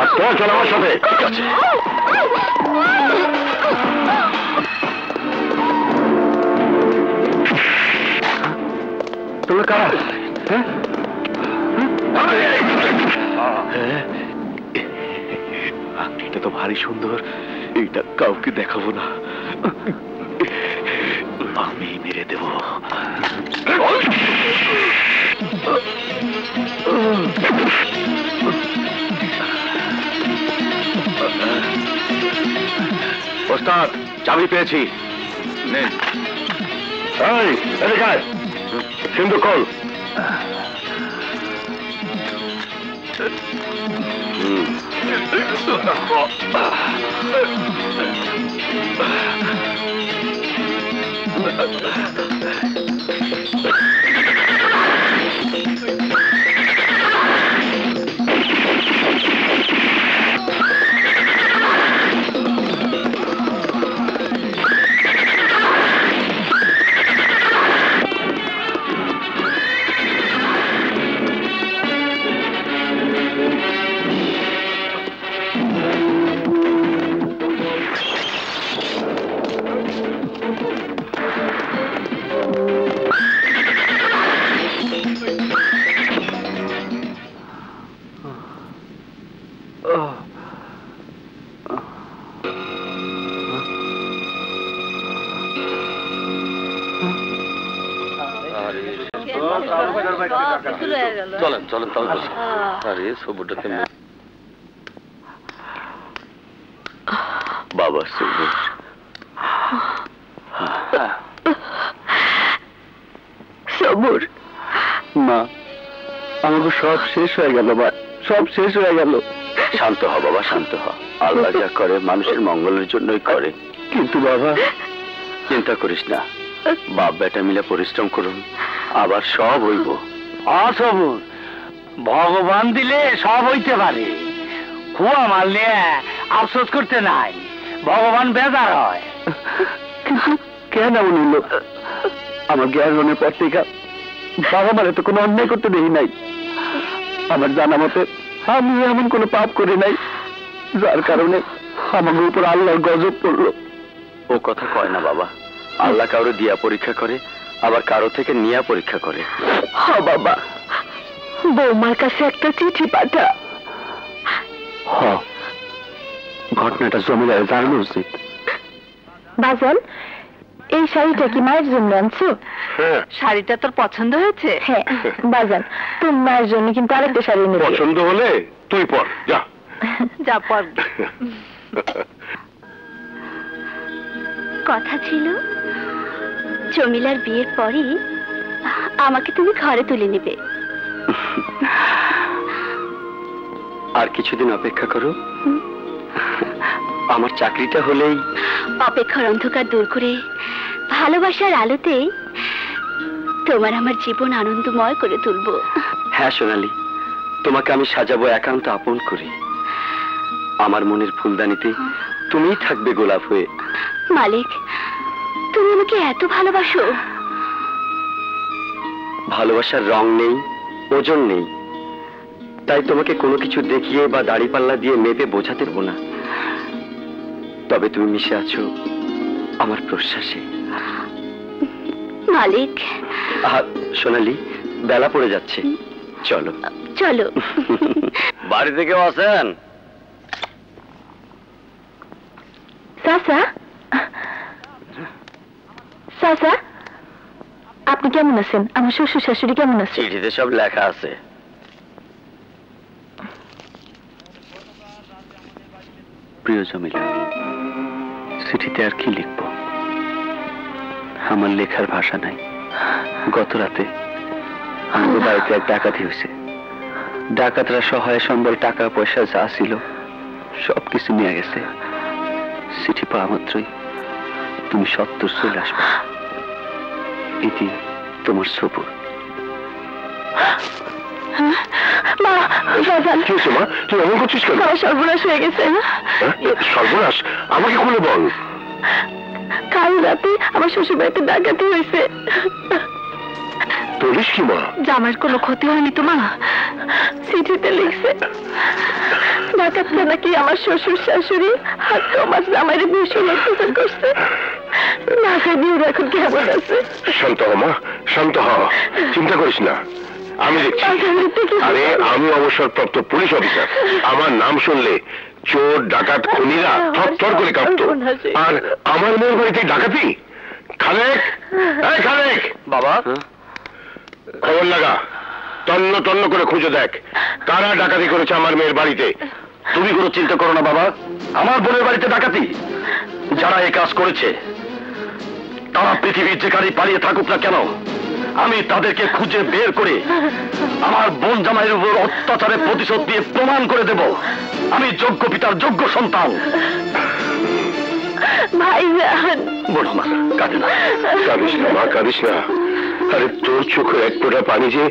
আর তোর চল আমার সাথে। ঠিক আছে। তোমরা কারা? এটা তো ভারী সুন্দর, এইটা কাউকে দেখাবো না, আমি মেরে দেব। ওস্তাদ চাবি পেয়েছি। সিন্ধু খোল। চলেন চলেন চলেন। আরে সবুরটাতে বাবা সবুর, সবুর মা, আমাকে সব শেষ হয়ে গেল মা, সব শেষ হয়ে গেল। শান্ত হ বাবা, শান্ত হ। আল্লাহ যা করে মানুষের মঙ্গলের জন্যই করে। কিন্তু বাবা, চিন্তা করিস না, বাপ বেটা মিলে পরিশ্রম করুন, আবার সব হইব। অসবুর, ভগবান দিলে সব হইতে পারে, কুয়া মারলে আফসোস করতে নাই, ভগবান বেজার হয়। কিন্তু কেন এমন হইল? আমার জ্ঞান রনের পর থেকে বাবা মারে তো কোনো অন্যায় করতে দেখি নাই। আমার জানা মতে আমি এমন কোনো পাপ করি নাই যার কারণে আমার উপর আল্লাহর গজব পড়লো। ও কথা কয় না বাবা, আল্লাহ কারো দিয়া পরীক্ষা করে, আবার কারো থেকে নিয়া পরীক্ষা করে। হ্যাঁ বাবা, বৌমার কাছে একটা চিঠি পাঠা। ঘটনাটা জমিদারে জানানো উচিত। বাজান, এই শাড়িটা কি মায়ের জন্য আনছো? শাড়িটা তোর পছন্দ হয়েছে? হ্যাঁ বাজান, তোর মায়ের জন্য কিন্তু আরেকটা শাড়ি নেবে। পছন্দ হলে তুই পর, যা যা পর। কথা ছিল জমিলার বিয়ের পরই আমাকে তুমি ঘরে তুলে নেবে। আর কিছুদিন অপেক্ষা করো, আমার চাকরিটা হলেই। অপেক্ষার অন্ধকার দূর করে ভালোবাসার আলোতে তোমার আমার জীবন আনন্দময় করে তুলবো। হ্যাঁ সোনালি, তোমাকে আমি সাজাবো একান্ত আপন করে। আমার মনের ফুলদানিতে তুমিই থাকবে গোলাপ হয়ে। মালিক, তুমি আমাকে এত ভালোবাসো? ভালোবাসার রং নেই, ওজন নেই, তাই তোমাকে কোনো কিছু দেখিয়ে বা দাড়িপাল্লা দিয়ে মেপে বোঝাতে পারবো না। তবে তুমি মিশে আছো আমার প্রশ্বাসে। মালিক। সোনালি, বেলা পড়ে যাচ্ছে, চলো চলো। বাড়ি থেকে আসেন? চাচা, চাচা আপনি কেমন আছেন? আমার শ্বশুর শাশুড়ি কেমন আছে? চিঠিতে সব লেখা আছে। প্রিয় জমিলা, চিঠিতে আর কি লিখবো? আমার লেখার ভাষা নাই। গত রাতে আমার বাড়িতে এক ডাকাতি হয়েছে। ডাকাতরা সহায় সম্বল টাকা পয়সা যা ছিল সবকিছু নিয়ে গেছে। চিঠি পাওয়া মাত্রই তুমি সত্তর চলে আসবে। এটি তোমার সবুর। মা, বাজান, কি হয়েছে মা? তুই এমন করছিস কেন? আমার সর্বনাশ হয়ে গেছে। সর্বনাশ? আমাকে খুলে বল। কাল রাতে আমার শ্বশুর বাড়িতে ডাকাতি হয়েছে। বলিস কি মা? জামার কোনো ক্ষতি হয়নি তো মা? চিঠিতে লিখছে ডাকাতরা নাকি আমার শ্বশুর শাশুড়ি আর তোমার জামাইরে ভীষণ অত্যাচার করছে। না জানি ওরা এখন কেমন আছে। শান্ত হ মা, শান্ত হ, চিন্তা করিস না, আমি দেখছি। আরে আমি অবসরপ্রাপ্ত পুলিশ অফিসার, আমার নাম শুনলে চোর ডাকাত খুনিরা থরথর করে কাঁপতো। আর আমার মেয়ের বাড়িতে ডাকাতি? খালেক, এই খালেক বাবা, খবর লাগা, তন্ন তন্ন করে খুঁজে দেখ কারা ডাকাতি করেছে আমার মেয়ের বাড়িতে। তুমি কোনো চিন্তা করো না বাবা, আমার বোনের বাড়িতে ডাকাতি যারা এই কাজ করেছে তারা পৃথিবীর যেখানেই পালিয়ে থাকুক না কেন, আমি তাদেরকে খুঁজে বের করে আমার বোন জামাইয়ের উপর অত্যাচারের প্রতিশোধ দিয়ে প্রমাণ করে দেব আমি যোগ্য পিতার যোগ্য সন্তান। ভাইজান, বলো মা, কাঁদে না। কাঁদিস না মা, কাঁদিস না। আরে তোর চোখে এক ফোঁটা পানি যে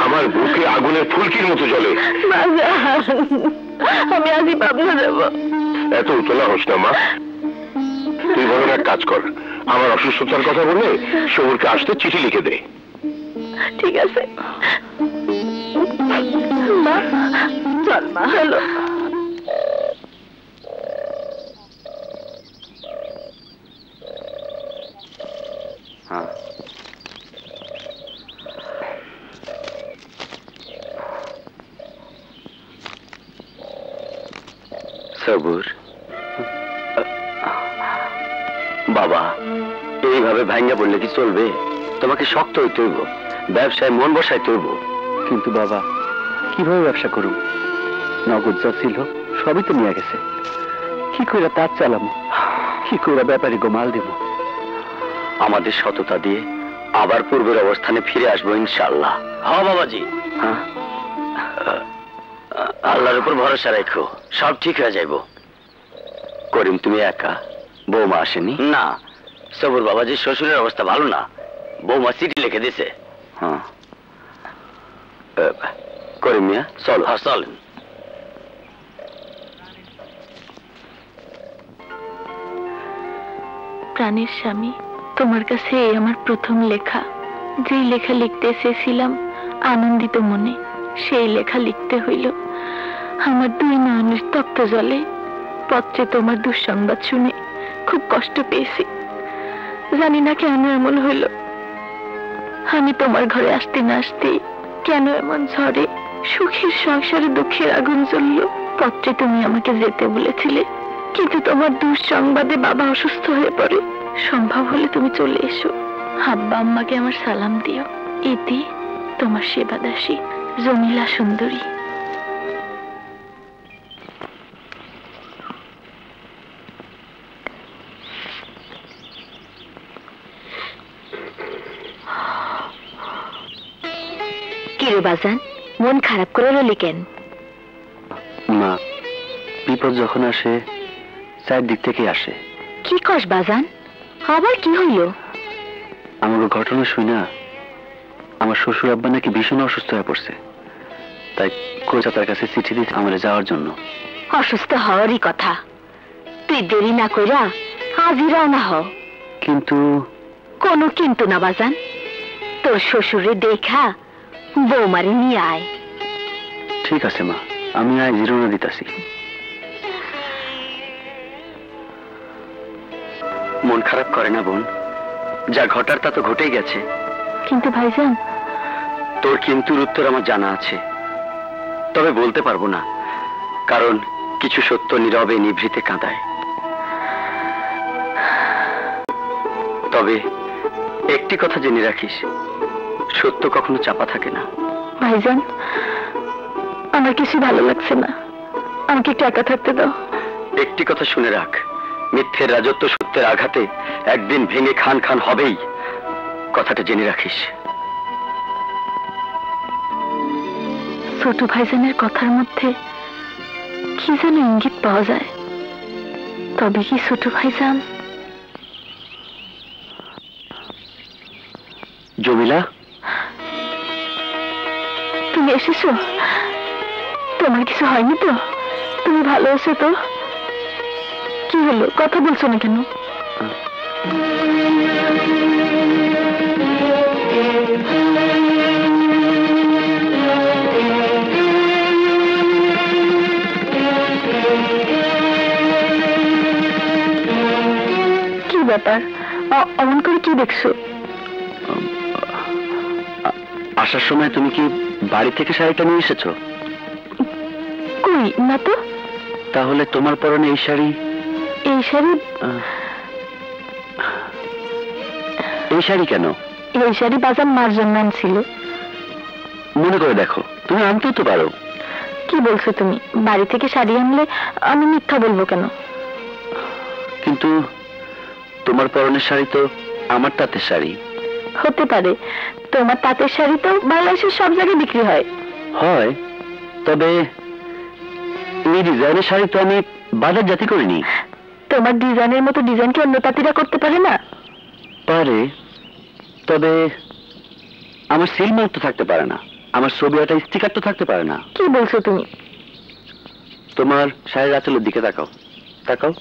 আমার বুকে আগুনের ফুলকির মতো জ্বলে। আমি আজই পাবনা দেব। এত উতলা হোস না মা, তুই বরং এক কাজ কর, আমার অসুস্থতার কথা বলে সবুরকে আসতে চিঠি লিখে দে। ঠিক আছে মা, চল মা, চলো। হ্যাঁ, সবুর বাবা, এইভাবে ভাঙ্গা বললে কি চলবে? তোমাকে শক্ত হইতে হইব। ব্যবসায় মন বসায় তুলব। কিন্তু বাবা কিভাবে ব্যবসা করুম? নগদ যা ছিল সবই তো নিয়ে গেছে। কি করে তার চালাম, কি করে ব্যাপারী গোমাল দেব? আমাদের সততা দিয়ে আবার পূর্বের অবস্থানে ফিরে আসবো ইনশাআল্লাহ। হ্যাঁ বাবাজি, হ্যাঁ আল্লাহর উপর ভরসা রাখো, সব ঠিক হয়ে যাইব। করিম তুমি একা? বৌমা আসেনি? না, সবুর বাবাজির শ্বশুরের অবস্থা ভালো না, বৌমা চিঠি লিখে দিছে। হ্যাঁ করিম মিয়া চলো। হ্যাঁ চলেন। প্রাণের স্বামী, তোমার কাছে এই আমার প্রথম লেখা। যেই লেখা লিখতে এসেছিলাম আনন্দিত মনে, সেই লেখা লিখতে হইল। আমার দুই নয়নের তপ্ত জলে। পত্রে তোমার দুঃসংবাদ শুনে খুব কষ্ট পেয়েছি। জানি না কেন এমন হইল। আমি তোমার ঘরে আসতে না আসতেই কেন এমন ঝড়ে সুখের সংসারে দুঃখের আগুন জ্বলল। পত্রে তুমি আমাকে যেতে বলেছিলে, কিন্তু তোমার দুঃসংবাদে বাবা অসুস্থ হয়ে পড়ে। সম্ভব হলে তুমি চলে এসো। আব্বা আম্মাকে আমার সালাম দিও। ইতি তোমার সেবাদাসী জমিলা সুন্দরী। কিরে বাজান, মন খারাপ করে রলি কেন? মা, বিপদ যখন আসে চারদিক থেকে আসে। কি কস বাজান, আবার কি হইল? আমার ঘটনা শুই না, আমার শ্বশুর আব্বা নাকি ভীষণ অসুস্থ হয়ে পড়ছে। তাই কলকাতার কাছে চিঠি দিতে আমার যাওয়ার জন্য। অসুস্থ হওয়ারই কথা, তুই দেরি না কইরা আজই রওনা হ। কিন্তু কোনো কিন্তু না বাজান, তোর শ্বশুরে দেখা বৌমারি নিয়ে আয়। ঠিক আছে মা, আমি আজ রওনা দিতাছি। মন খারাপ করে না বোন, যা ঘটার তা তো ঘটেই গেছে। কিন্তু ভাইজান, তোর কিন্তুর উত্তর আমার জানা আছে, তবে বলতে পারবো না, কারণ কিছু সত্য নীরবে নিভৃতে কাঁদায়। তবে একটি কথা জেনে রাখিস, সত্য কখনো চাপা থাকে না। ভাইজান, আমার কিছু ভালো লাগছে না, আমাকে একটু একা থাকতে দাও। একটি কথা শুনে রাখ, মিথ্যের রাজত্ব সত্যের আঘাতে একদিন ভেঙে খান খান হবেই, কথাটা জেনে রাখিস। ছোট ভাইজানের কথার মধ্যে কি যেন ইঙ্গিত পাওয়া যায়। তবে কি ছোট ভাইজান? জমিলা, তুমি এসেছো? তোমার কিছু হয়নি তো? তুমি ভালো আছো তো? কি হলো, কথা বলছো না কেন? কি ব্যাপার, অমন করে কি দেখছো? আসার সময় তুমি কি বাড়ি থেকে শাড়িটা নিয়ে এসেছো? কই না তো। তাহলে তোমার পরনে এই শাড়ি? এই শাড়ি? এই শাড়ি কেন? এই শাড়ি বাজার মার জন্য আনছিল। মনে করে দেখো, তুমি আনতেও তো পারো। কি বলছো তুমি? বাড়ি থেকে শাড়ি আনলে আমি মিথ্যা বলবো কেন? কিন্তু তোমার পরনের শাড়ি তো আমার তাঁতের শাড়ি। হতে পারে, তোমার তাঁতের শাড়ি তো বাংলাদেশের সব জায়গায় বিক্রি হয়। হয়, তবে এই ডিজাইনের শাড়ি তো আমি বাজার জাতি করিনি। তোমার ডিজাইনের মতো ডিজাইন কি অন্য তাঁতিরা করতে পারে না? পারে, তবে আমার সিল মার্ক তো থাকতে পারে না, আমার ছবি একটা স্টিকার তো থাকতে পারে না। কি বলছো তুমি? তোমার শাড়ির আঁচলের দিকে তাকাও, তাকাও।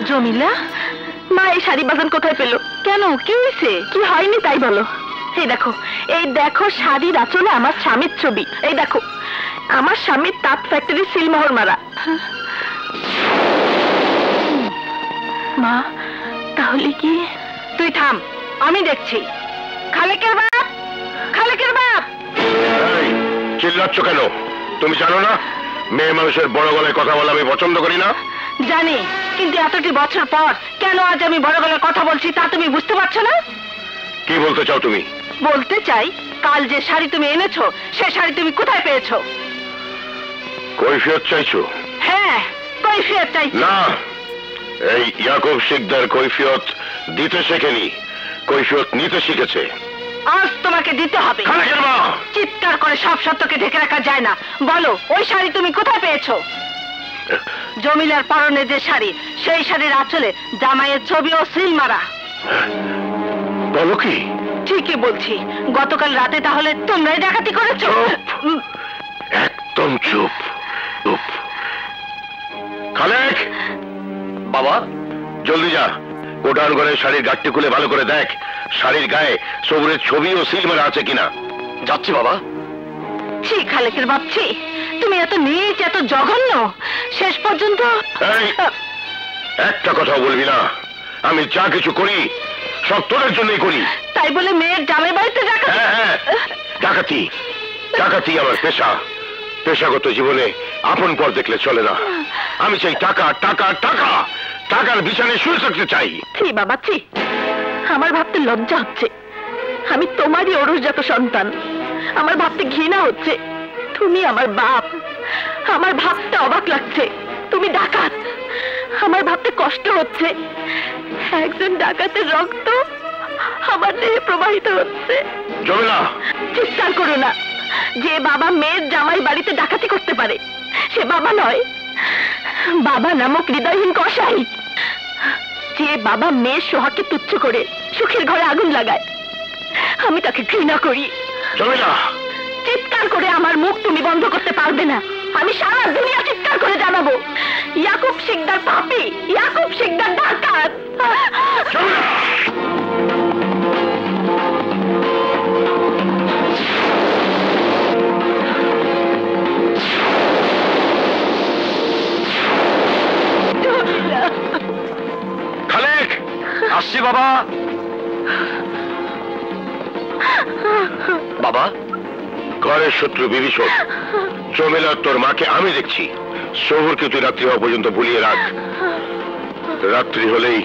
জমিলা, মা এই শাড়ি বাজান কোথায় পেল? কেন, কি হয়েছে? কি হয়নি তাই বলো। এই দেখো, এই দেখো শাড়ির আঁচলে আমার স্বামীর ছবি। এই দেখো, আমার স্বামীর তাঁত ফ্যাক্টরি সিলমোহর মারা। মা তাহলে কি? তুই থাম, আমি দেখছি। খালেকের বাপ, খালেকের বাপ! চিল্লাচ্ছ কেন? তুমি জানো না মেয়ে মানুষের বড় গলায় কথা বলা আমি পছন্দ করি না? জানি, কিন্তু এতটি বছর পর কেন আজ আমি বড় গলায় কথা বলছি তা তুমি বুঝতে পারছো না? কি বলতে চাও তুমি? বলতে চাই, কাল যে শাড়ি তুমি এনেছো সে শাড়ি তুমি কোথায় পেয়েছো? কৈফিয়ত চাইছো? হ্যাঁ, কৈফিয়ত চাইছি। না, এই ইয়াকুব শিকদার কৈফিয়ত দিতে শেখেনি, কৈফিয়ত নিতে শিখেছে। আজ তোমাকে দিতে হবে। চিৎকার করে সব সত্যকে ঢেকে রাখা যায় না। বলো, ওই শাড়ি তুমি কোথায় পেয়েছো? জমিলার পরনে যে শাড়ি, সেই শাড়ির আঁচলে জামাইয়ের ছবি ও সিল মারা। বলো কি? ঠিকই বলছি। গতকাল রাতে তাহলে তোমরাই ডাকাতি করেছো? একদম চুপ। খালেক! বাবা, জলদি যা, গোডাউন ঘরে শাড়ির গাঁটটি খুলে ভালো করে দেখ শাড়ির গায়ে সবুরের ছবি ও সিল মারা আছে কিনা। যাচ্ছি বাবা। ছি খালেকের বাপ, ছি! তুমি এত নীচ, এত জঘন্য, শেষ পর্যন্ত। একটা কথা বলবি না, আমি যা কিছু করি সব তোদের জন্যই করি। তাই বলে মেয়ের জামাই বাড়িতে ডাকাতি? হ্যাঁ, ডাকাতি। ডাকাতি আমার পেশা। পেশাগত জীবনে আপন পর দেখলে চলে না। আমি চাই টাকা, টাকা, টাকা। টাকার বিছানায় শুয়ে থাকতে চাই। ছি বাবা, ছি! আমার ভাবতে লজ্জা হচ্ছে আমি তোমারই অরুষজাত সন্তান। আমার ভাবতে ঘৃণা হচ্ছে তুমি আমার বাপ। আমার ভাবতে অবাক লাগছে তুমি ডাকাত। আমার ভাবতে কষ্ট হচ্ছে একজন ডাকাতের রক্ত আমার দেহে প্রবাহিত হচ্ছে। জমিলা! চিৎকার করো না। যে বাবা মেয়ের জামাই বাড়িতে ডাকাতি করতে পারে সে বাবা নয়, বাবা নামক হৃদয়হীন কসাই। যে বাবা মেয়ের সোহাগকে তুচ্ছ করে সুখের ঘরে আগুন লাগায়, আমি তাকে ঘৃণা করি। জমিলা! চিৎকার করে আমার মুখ তুমি বন্ধ করতে পারবে না। আমি সারা দুনিয়া চিৎকার করে জানাবো, ইয়াকুব শিকদার পাপী, ইয়াকুব শিকদার ডাকাত। খালেক! আসছি বাবা। বাবা, ঘরের শত্রু বিভীষণ। জমিলা তোর মাকে আমি দেখছি। শহরকে তুই রাত্রি হওয়া পর্যন্ত ভুলিয়ে রাখ। রাত্রি হলেই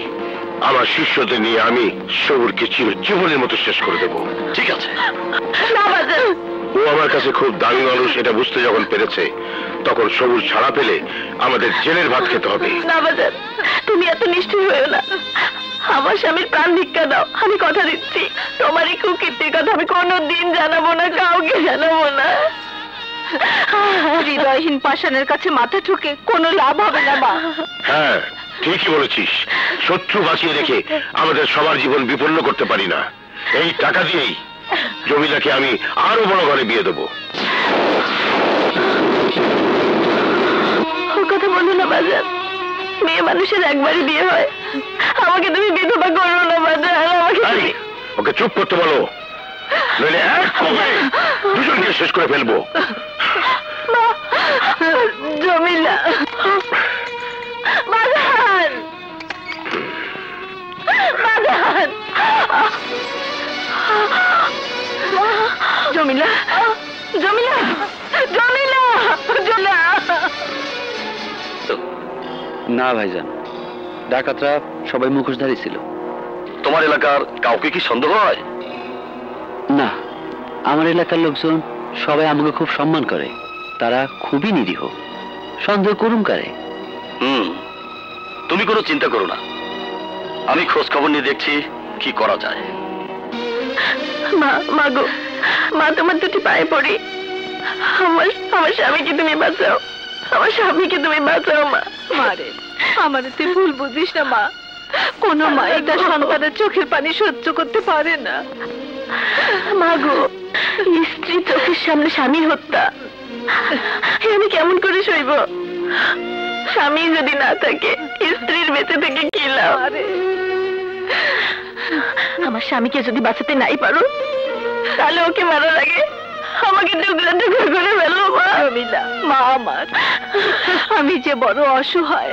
আমার শিষ্যদের নিয়ে আমি শহরকে জীবনের মতো শেষ করে দেব। ঠিক আছে। ও আমার কাছে খুব দামি মানুষ, এটা বুঝতে যখন পেরেছে তখন সবুজ ছাড়া পেলে আমাদের জেলের ভাত খেতে হবে। না বাজার, তুমি এত নিষ্ঠুর হয়েও না। আমার স্বামীর প্রাণ ভিক্ষা দাও। আমি কথা দিচ্ছি তোমার এই কুকীর্তির কথা আমি কোনোদিন জানাবো না, কাউকে জানাবো না। হৃদয়হীন পাষাণের কাছে মাথা ঠুকে কোনো লাভ হবে না মা। হ্যাঁ, ঠিকই বলেছিস। শত্রু বাঁচিয়ে রেখে আমাদের সবার জীবন বিপন্ন করতে পারি না। এই টাকা দিয়েই জমিলাকে আমি আরো বড় ঘরে বিয়ে দেবো। ওর কথা বলো না বাজার, মেয়ে মানুষের একবারই বিয়ে হয়। আমাকে তুমি বিধবা করো না বাজার, আমাকে। ওকে চুপ করতে বলো, নইলে এক কোপে দুজনকে শেষ করে ফেলবো। জমিলা! বাজার! বাজার! জমিলা! জমিলা! জমিলা! জমিলা! না ভাইজান, ডাকাতরা সবাই মুখোশধারী ছিল। তোমার এলাকার কাউকে কি সন্দেহ হয়? না, আমার এলাকার লোকজন সবাই আমাকে খুব সম্মান করে। তারা খুবই নিরীহ, সন্দেহ করুম কারে। তুমি কোনো চিন্তা করো না, আমি খোঁজ খবর নিয়ে দেখছি কি করা যায়। মা, মা গো, মা তোমার দুটি পায়ে পড়ি। আমার স্বামীকে তুমি বাঁচাও, আমার স্বামীকে তুমি বাঁচাও মা। মারে, আমার তুই ভুল বুঝিস না মা। কোন মা তার সন্তানের চোখের পানি সহ্য করতে পারে না। মা গো, স্ত্রী চোখের সামনে স্বামীর হত্যা আমি কেমন করে সইব? স্বামী যদি না থাকে স্ত্রীর বেঁচে থেকে কি লাভ? আমার স্বামীকে যদি বাঁচাতে নাই পারো তাহলে ওকে মারার আগে আমাকে টুকরা টুকরা করে ফেলো মা। জমিলা, মা আমার, আমি যে বড় অসহায়।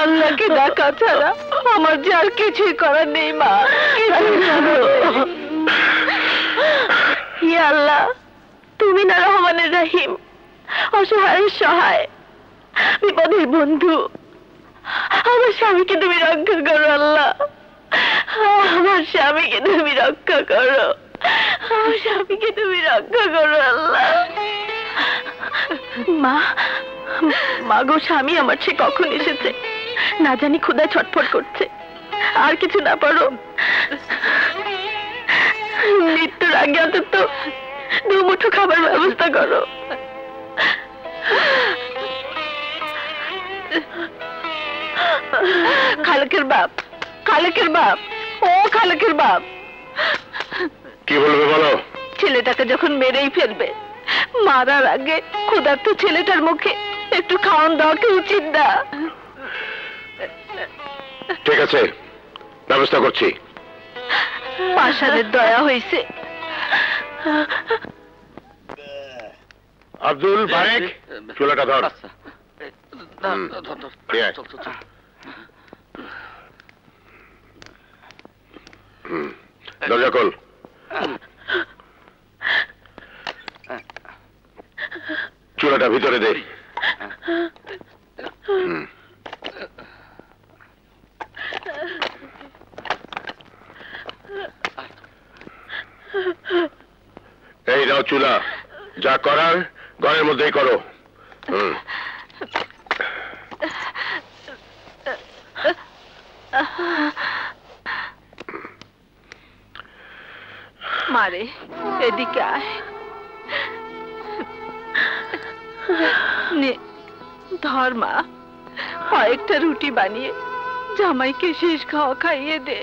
আল্লাহ তোমাকে ডাকা ছাড়া আমার যে আর কিছুই করার নেই মা। ইয়া আল্লাহ, তুমি না রহমানের রহিম, অসহায়ের সহায়, বিপদের বন্ধু। আমার স্বামীকে তুমি রক্ষা করো আল্লাহ, আমার স্বামীকে তুমি রক্ষা করো, আমার স্বামীকে তুমি রক্ষা করো আল্লাহ। মা, মাগো স্বামী আমার সে কখন এসেছে, না জানি ক্ষুধায় ছটফট করছে। আর কিছু না পারো, মৃত্যুর আগে অন্তত দুমুঠো খাবার ব্যবস্থা করো। খালেকের বাপ, খালেকের বাপ, ও খালেকের বাপ, কি বলবে বলো? ছেলেটাকে যখন মেরেই ফেলবে, মারার আগে ক্ষুধার্ত ছেলেটার মুখে একটু খাওয়ান দেওয়া কি উচিত না? ঠিক আছে, ব্যবস্থা করছি। পাষাণের দয়া হয়েছে। আব্দুল বারেক, চুলাটা ধর। দরজা খোল। চুলাটা ভিতরে দে। এই নাও চুলা, যা করার ঘরের মধ্যেই করো। মারে এদিকে আয়, নে ধর মা, কয়েকটা রুটি বানিয়ে জামাইকে শেষ খাওয়া খাইয়ে দে।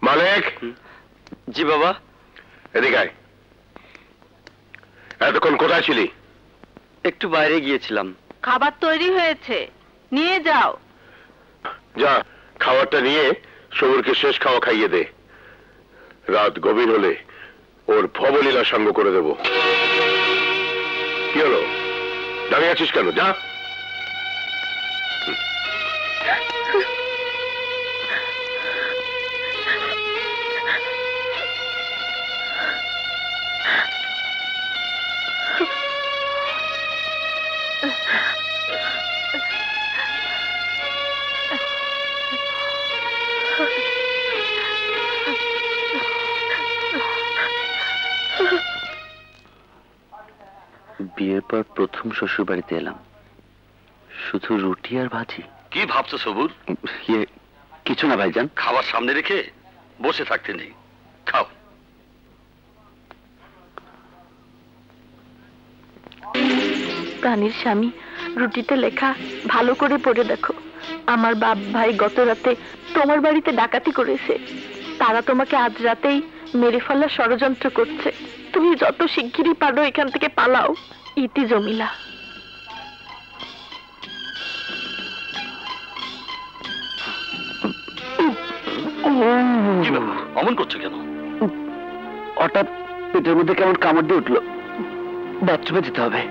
মালিক। জি বাবা। এদিকে আয়। এতক্ষণ কোথায় ছিলি? একটু বাইরে গিয়েছিলাম। খাবার তৈরি হয়েছে, নিয়ে যাও। যা, খাবারটা নিয়ে সবুরকে শেষ খাওয়া খাইয়ে দে। রাত গভীর হলে ওর ভবলীলা সঙ্গ করে দেব। কি হলো, দাঁড়িয়ে আছিস কেন? যা। বিয়ের পর প্রথম শ্বশুর বাড়িতে এলাম, শুধু রুটি আর ভাজি। কি ভাবছো সবুর? কিছু না ভাইজান। খাবার সামনে রেখে বসে থাকতে নেই, খাও। প্রাণীর স্বামী, রুটিতে লেখা ভালো করে পড়ে দেখো। আমার বাপ ভাই গত রাতে তোমার বাড়িতে ডাকাতি করেছে, তারা তোমাকে আজ রাতেই মেরে ফেলার ষড়যন্ত্র করছে। তুমি যত শিগগিরই পারো এখান থেকে পালাও। ইতি জমিলা। অমন করছো কেন? হঠাৎ পেটের মধ্যে কেমন কামড় দিয়ে উঠলো, বাথরুমে যেতে হবে।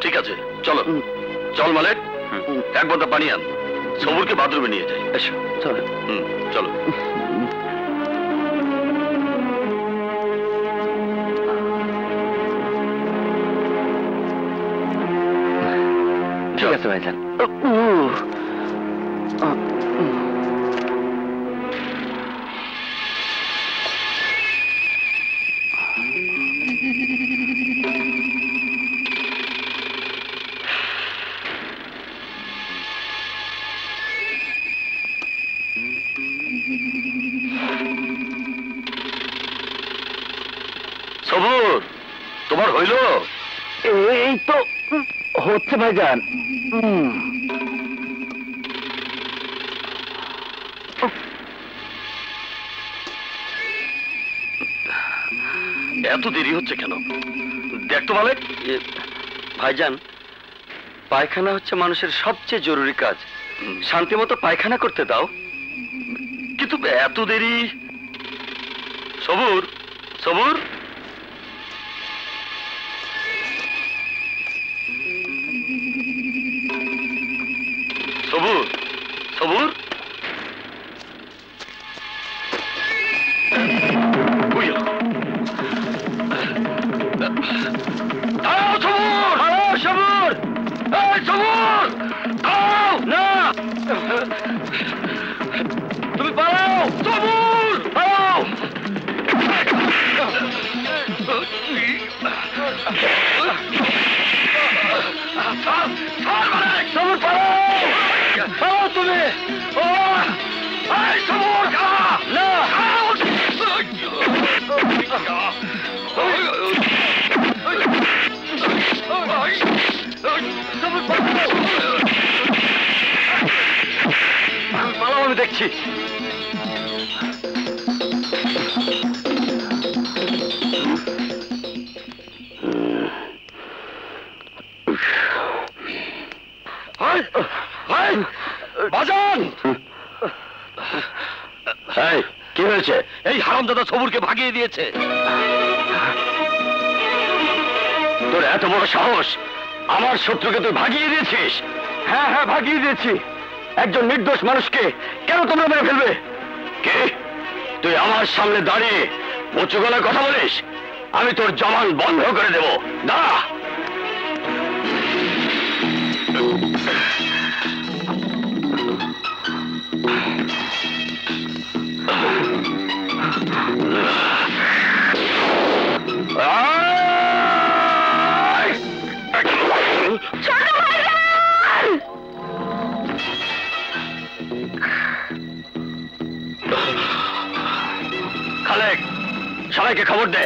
ঠিক আছে চলো, চল মালিক, এক বোতল পানি আন, সবুরকে বাথরুমে নিয়ে যাই। এসো চলো। চলো। ঠিক আছে ভাইজান। সবুর, তোমার হইল? এই তো হচ্ছে ভাইজান। এত দেরি হচ্ছে কেন? দেখতো মালিক। ভাইজান, পায়খানা হচ্ছে মানুষের সবচেয়ে জরুরি কাজ, শান্তি মতো পায়খানা করতে দাও। কিন্তু এত দেরি। সবুর, সবুর, সবুর, সবুর, সবুর, সবুর, না, তুমি পালাও, সবুর, পালাও। সবুর পালাও, পালাও তুমি। ও সবুর, না, পালাও, আমি দেখছি। বাজান, কি হয়েছে? এই হারামজাদা সবুরকে ভাগিয়ে দিয়েছে। তোর এত বড় সাহস, আমার শত্রুকে তুই ভাগিয়ে দিয়েছিস? হ্যাঁ হ্যাঁ, ভাগিয়ে দিয়েছি। একজন নির্দোষ মানুষকে কেন তোমরা মেরে ফেলবে? কে তুই আমার সামনে দাঁড়িয়ে উঁচু গলায় কথা বলিস? আমি তোর জবান বন্ধ করে দেব। দাঁড়া। খালেক, সবাইকে খবর দে,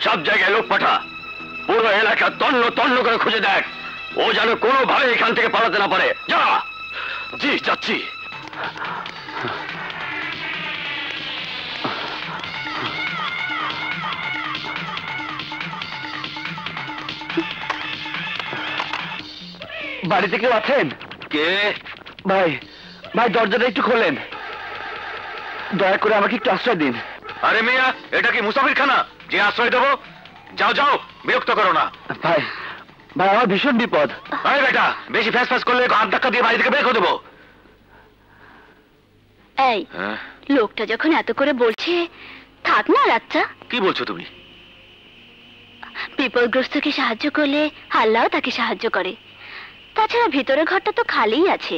সব জায়গায় লোক পাঠা, পুরো এলাকা তন্ন তন্ন করে খুঁজে দেখ, ও যেন কোনোভাবে এখান থেকে পালাতে না পারে। যা। জি, যাচ্ছি। বাড়িতে কেউ আছেন? কে? ভাই, ভাই দরজাটা একটু খোলেন, দয়া করে আমাকে একটু আশ্রয় দিন। আরে মিয়া, এটা কি মুসাফিরখানা যে আশ্রয় দেবো? যাও যাও, বিরক্ত করো না। ভাই, ভাই আমার ভীষণ বিপদ। আরে বেটা, বেশি ফ্যাস ফ্যাস করলে হাত ধাক্কা দিয়ে বাড়ি থেকে বের করে দেবো। এই লোকটা যখন এত করে বলছে, থাক না রাতটা। কি বলছো তুমি? বিপদগ্রস্তকে সাহায্য করলে আল্লাহও তাকে সাহায্য করে। তাছাড়া ভিতরে ঘরটা তো খালিই আছে।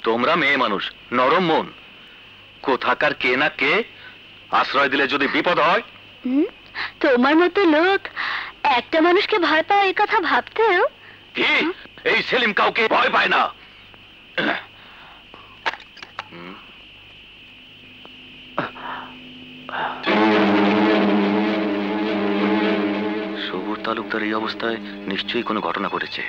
তোমরা মেয়ে মানুষ, নরম মন, কোথাকার কে না কে আশ্রয় দিলে যদি বিপদ হয়। তোমার মতো লোক একটা মানুষকে ভয় পায়, এই কথা ভাবতেও। কি? এই সেলিম কাউকে ভয় পায় না। সবুর তালুকদার এই অবস্থায় নিশ্চয়ই কোনো ঘটনা ঘটেছে।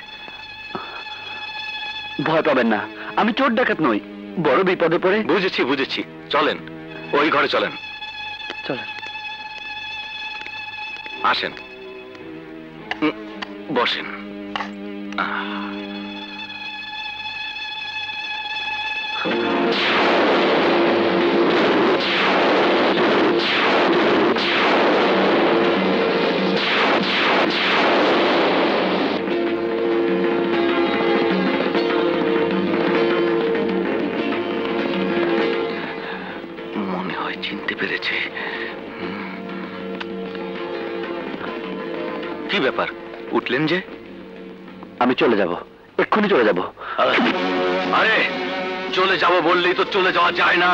ভয় পাবেন না, আমি চোর ডাকাত নই, বড় বিপদে পড়ে। বুঝেছি বুঝেছি, চলেন ওই ঘরে চলেন। চলেন। আসেন, বসেন। কি ব্যাপার, উঠলেন যে? আমি চলে যাব, এক্ষুনি চলে যাব। আরে চলে যাব বললেই তো চলে যাওয়া যায় না।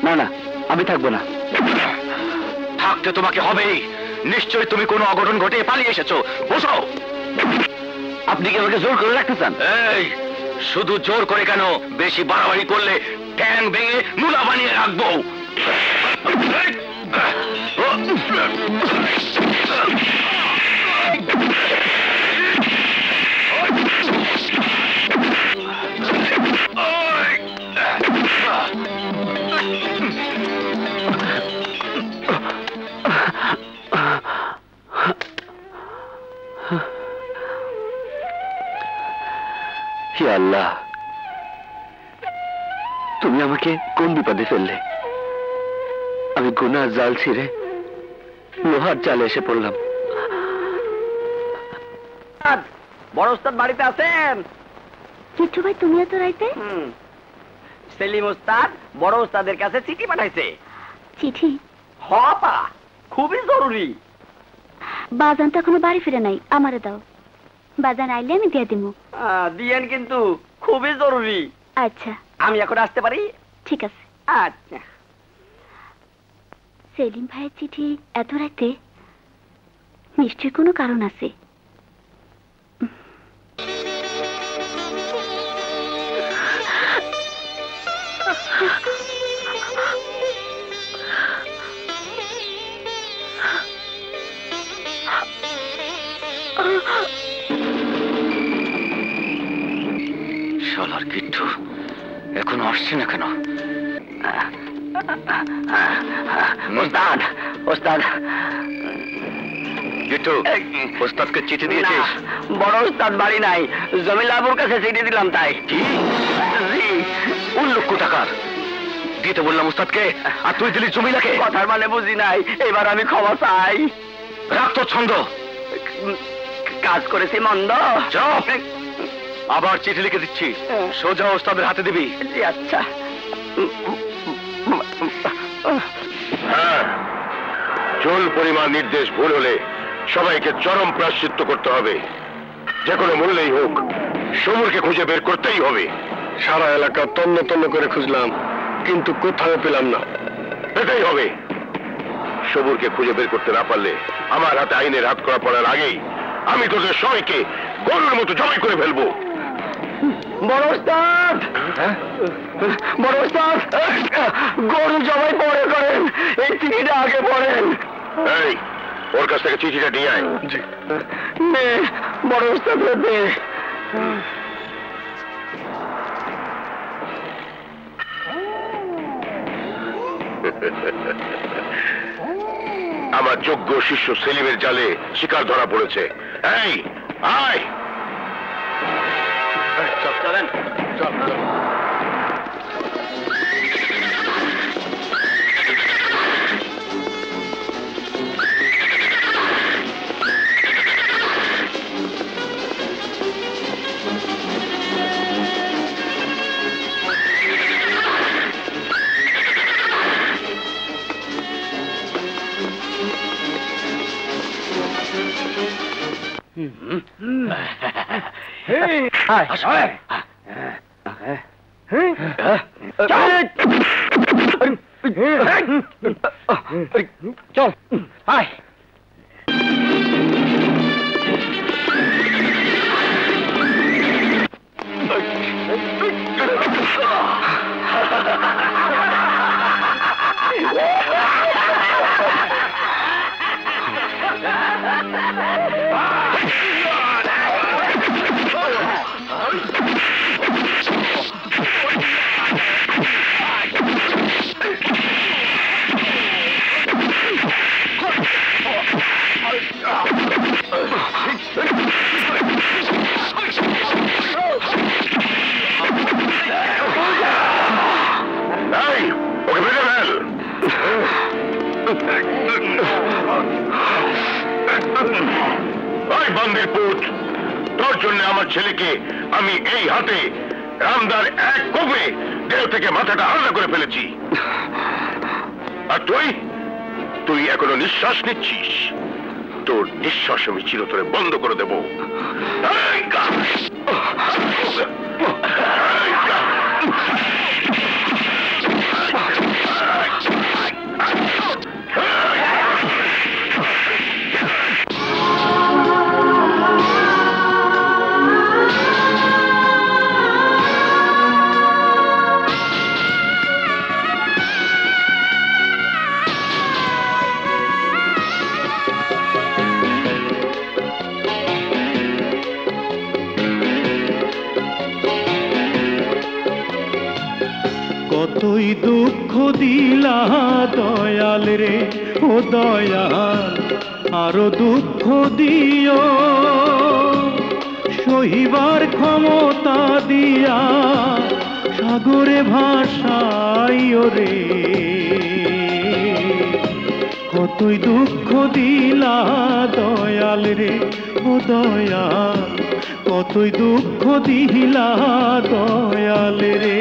না না, আমি থাকবো না। থাকতে তোমাকে হবেই। নিশ্চয়ই তুমি কোনো অঘটন ঘটিয়ে পালিয়ে এসেছো। বসো। আপনি কি আমাকে জোর করে রাখতে চান? এই, শুধু জোর করে কেন, বেশি বাড়াবাড়ি করলে ট্যাং ভেঙে মুলা বানিয়ে রাখবো। হে আল্লাহ, তুমি আমাকে কোন বিপদে ফেললে? আমি গুনার জাল ছিঁড়ে লোহার জালে এসে পড়লাম। বড় ওস্তাদ বাড়িতে আছেন? কিচ্ছু ভাই, তুমিও তো রাইতে? সেলিম ওস্তাদ বড় ওস্তাদের কাছে চিঠি পাঠাইছে। চিঠি? হপা, খুবই জরুরি। বাজান তো এখনো বাড়ি ফিরে নাই, আমারে দাও। বাজান আইলে আমি দিয়ে দিব। দিয়েন, কিন্তু খুবই জরুরি। আচ্ছা, আমি এখন আসতে পারি? ঠিক আছে। আচ্ছা। সেলিম ভাইয়ের চিঠি এত রাতে, নিশ্চয়ই কোনো কারণ আছে। শালার কিট্টু এখন আসছে না কেন? ওস্তাদ, ওস্তাদ। কিট্টু, ওস্তাদকে চিঠি দিয়েছিস? বড় ওস্তাদ বাড়ি নাই, জমিলাবুর কাছে চিঠি দিলাম তাই। কি? উল্লুক টাকার দিতে বললাম ওস্তাদকে, আর তুই দিলি জমিলাকে? কথার মানে বুঝি নাই, এবার আমি ক্ষমা চাই। রাখ তো ছন্দ। কাজ করেছি মন্দ। চুপ! আবার চিঠি লিখে দিচ্ছি, সোজা ওস্তাদের হাতে দিবি। আচ্ছা। হ্যাঁ, চুল পরিমাণ নির্দেশ ভুল হলে সবাইকে চরম প্রায়শ্চিত্ত করতে হবে। যে কোনো মূল্যেই হোক সমুরকে খুঁজে বের করতেই হবে। সারা এলাকা তন্ন তন্ন করে খুঁজলাম, কিন্তু কোথাও পেলাম না। এটাই হবে। সমুরকে খুঁজে বের করতে না পারলে আমার হাতে আইনের হাত করা পড়ার আগেই আমি তোদের সবাইকে গরুর মতো জবাই করে ফেলবো। বড় ওস্তাদ, বড় ওস্তাদ, গরু জবাই পরে করেন, এই চিঠিটা আগে পড়েন। এই, ওর কাছ থেকে চিঠিটা নিয়ে আয়। বড় ওস্তাদ দে। আমার যোগ্য শিষ্য সেলিমের জালে শিকার ধরা পড়েছে। এই, আয়। চলেন। চল, আয়। বান্দির পুত, তোর জন্য আমার ছেলেকে আমি এই হাতে রামদার এক কোপে দেহ থেকে মাথাটা আলাদা করে ফেলেছি। আর তুই তুই এখনো নিঃশ্বাস নিচ্ছিস। তোর নিঃশ্বাস আমি চিরতরে বন্ধ করে দেব। কতই দুঃখ দিলা দয়াল রে, ও দয়াল আরো দুঃখ দিও, সহিবার ক্ষমতা দিয়া সাগরে ভাসাইও রে। কতই দুঃখ দিলা দয়াল রে, ও দয়াল কতই দুঃখ দিলা দয়াল রে।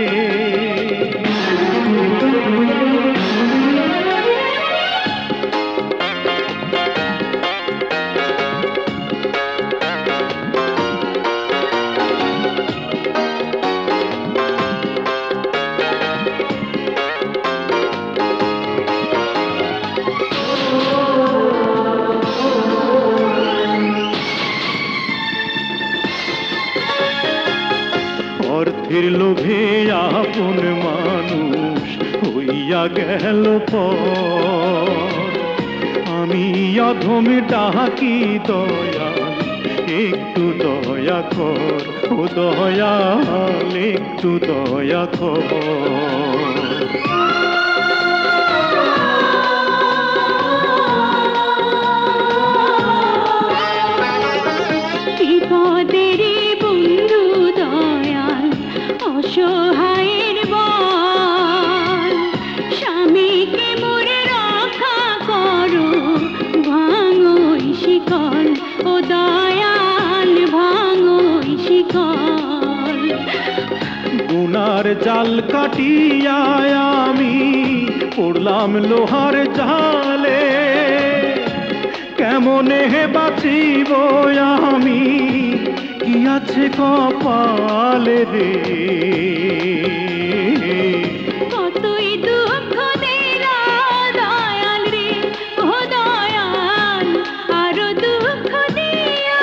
অর্থের লোভে আপন মানুষ হইয়া গেল পর, আমি অধম ডাকি দয়াল একটু দয়া কর, ও দয়াল একটু দয়া কর। অসহায়ের বল স্বামীকে মোরে রক্ষা করো, ভাঙো শিকল ও দয়াল ভাঙো শিকল। গুনার জাল কাটিয়া আমি পড়লাম লোহার জালে, কেমনে বাঁচিব আমি কি আছে কপালে রে। কতই দুঃখ দিলা দয়াল রে, ও দয়াল আরো দুঃখ দিয়া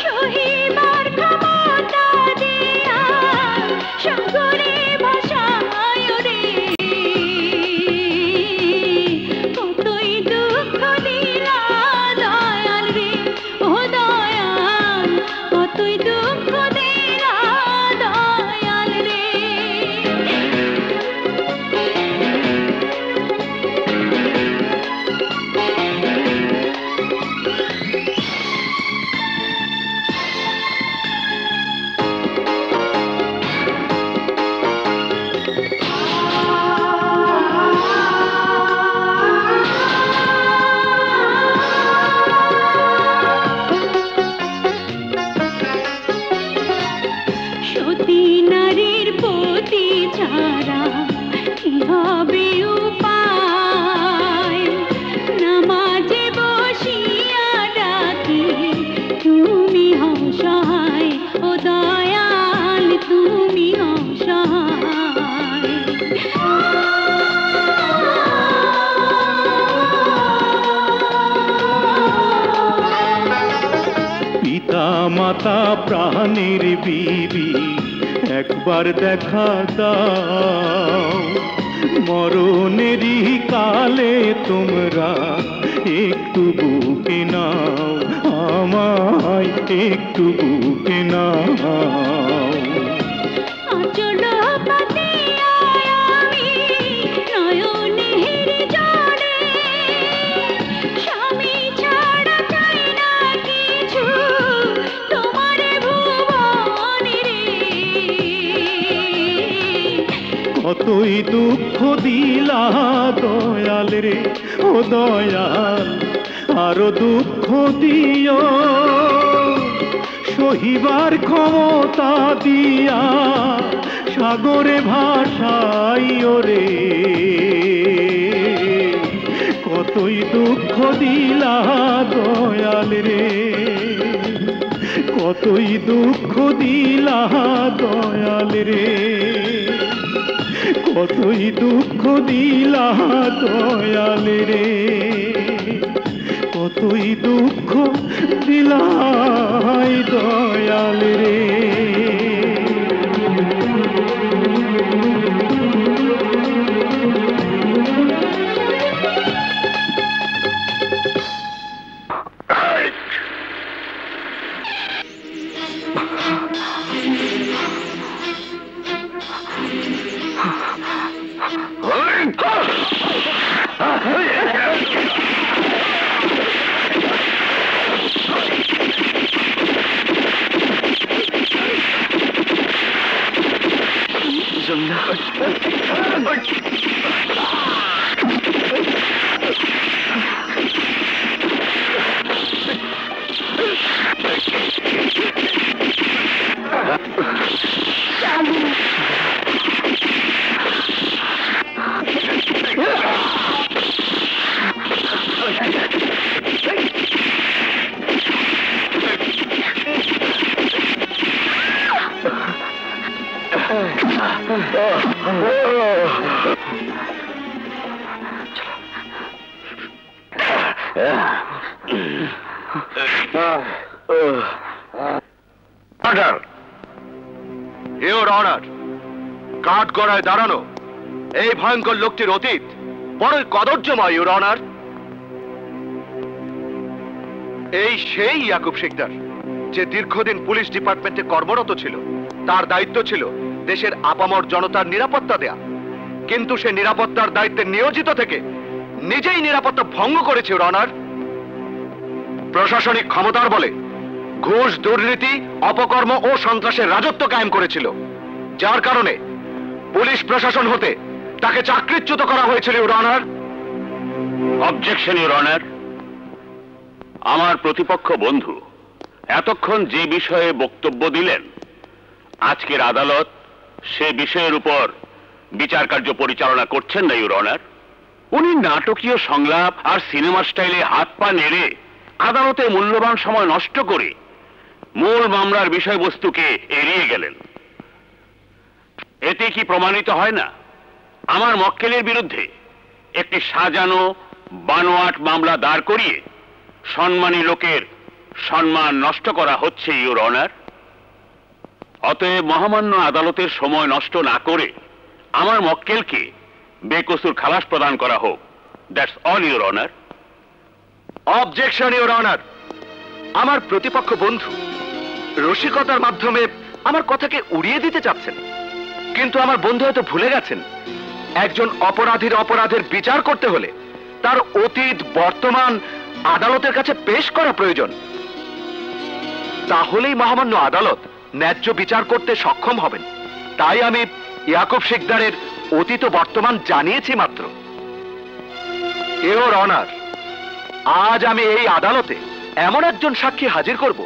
সহিবার ক্ষমতা দিয়া সাগরে ভাসায় রে। কতই দুঃখ দিলা দয়াল রে, ও দয়াল কতই দুঃখ দিলা দয়াল রে। সতী নারীর পতি ছাড়া কি হবে উপায়, নামাজে বসিয়া ডাকি তুমি হও সহায়, ও দয়াল তুমি হও সহায়। পিতা মাতা প্রাণের বিবি একবার দেখা দাও, মরণেরই কালে তোমরা একটু বুকে নাও, আমায় একটু বুকে নাও। আচল পাতিয়া আমি নয়নের জলে, স্বামী ছাড়া চাই না কিছু তোমার ভুবনে রে। কতই দুঃখ দিলা দয়াল রে, ও দয়াল আরো দুঃখ দিও, সহিবার ক্ষমতা দিয়া সাগরে ভাসাইও রে। কতই দুঃখ দিলা দয়াল রে, কতই দুঃখ দিলা দয়াল রে, কতই দুঃখ দিলা দয়াল রে, কতই দুঃখ দিলাই দয়াল রে। কাঠগড়ায় দাঁড়ানো এই ভয়ঙ্কর লোকটির অতীত বড়ই কদর্যময়, ইউর অনার। এই সেই ইয়াকুব শিকদার যে দীর্ঘদিন পুলিশ ডিপার্টমেন্টে কর্মরত ছিল। তার দায়িত্ব ছিল দেশের আপামর জনতার নিরাপত্তা দেয়া, কিন্তু সে নিরাপত্তার দায়িত্বে নিয়োজিত থেকে নিজেই নিরাপত্তা ভঙ্গ করেছে, ইউর অনার। প্রশাসনিক ক্ষমতার বলে ঘুষ, দুর্নীতি, অপকর্ম ও সন্ত্রাসের রাজত্ব কায়েম করেছিল, যার কারণে পুলিশ প্রশাসন হতে তাকে চাকরিচ্যুত করা হয়েছিল, your honour. Objection, your honour. আমার প্রতিপক্ষ বন্ধু এতক্ষণ যে বিষয়ে বক্তব্য দিলেন, আজকের আদালত সে বিষয়ের উপর বিচার কার্য পরিচালনা করছেন না, ইউর অনার। উনি নাটকীয় সংলাপ আর সিনেমার স্টাইলে হাত পা নেড়ে আদালতে মূল্যবান সময় নষ্ট করে মূল মামলার বিষয়বস্তুকে এড়িয়ে গেলেন। এতে কি প্রমাণিত হয় না আমার মক্কেলের বিরুদ্ধে একটি সাজানো বানোয়াট মামলা দাঁড় করিয়ে সম্মানী লোকের সম্মান নষ্ট করা হচ্ছে, ইউর অনার। অতএব মহামান্য আদালতের সময় নষ্ট না করে আমার মক্কেলকে বেকসুর খালাস প্রদান করা হোক। That's all, your honour. Objection, your honour. আমার প্রতিপক্ষ বন্ধু রসিকতার মাধ্যমে আমার কথাকে উড়িয়ে দিতে চাচ্ছেন, কিন্তু আমার বন্ধু হয়তো ভুলে গেছেন একজন অপরাধের বিচার করতে হলে তার অতীত বর্তমান আদালতের কাছে পেশ করা প্রয়োজন। তাহলেই মহামান্য আদালত ন্যায্য বিচার করতে সক্ষম হবেন। তাই আমি ইয়াকুব শিকদারের অতীত বর্তমান জানিয়েছি মাত্র। ইউর অনার, আজ আমি এই আদালতে এমন একজন সাক্ষী হাজির করব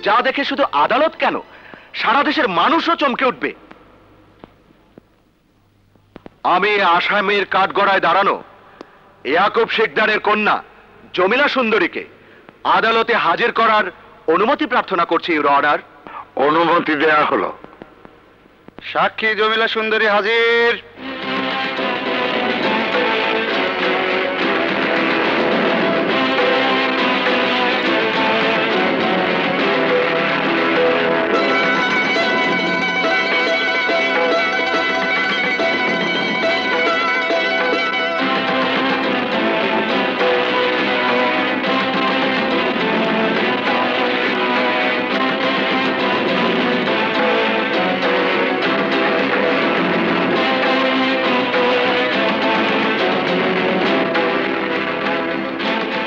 যা দেখে শুধু আদালত কেন, সারা দেশের মানুষও চমকে উঠবে। আমি আসামের কাঠগড়ায় দাঁড়ানো ইয়াকুব শিকদারের কন্যা জমিলা সুন্দরীকে আদালতে হাজির করার অনুমতি প্রার্থনা করছি, ইউর অনার। অনুমতি দেয়া হলো। সাক্ষী জমিলা সুন্দরী হাজির।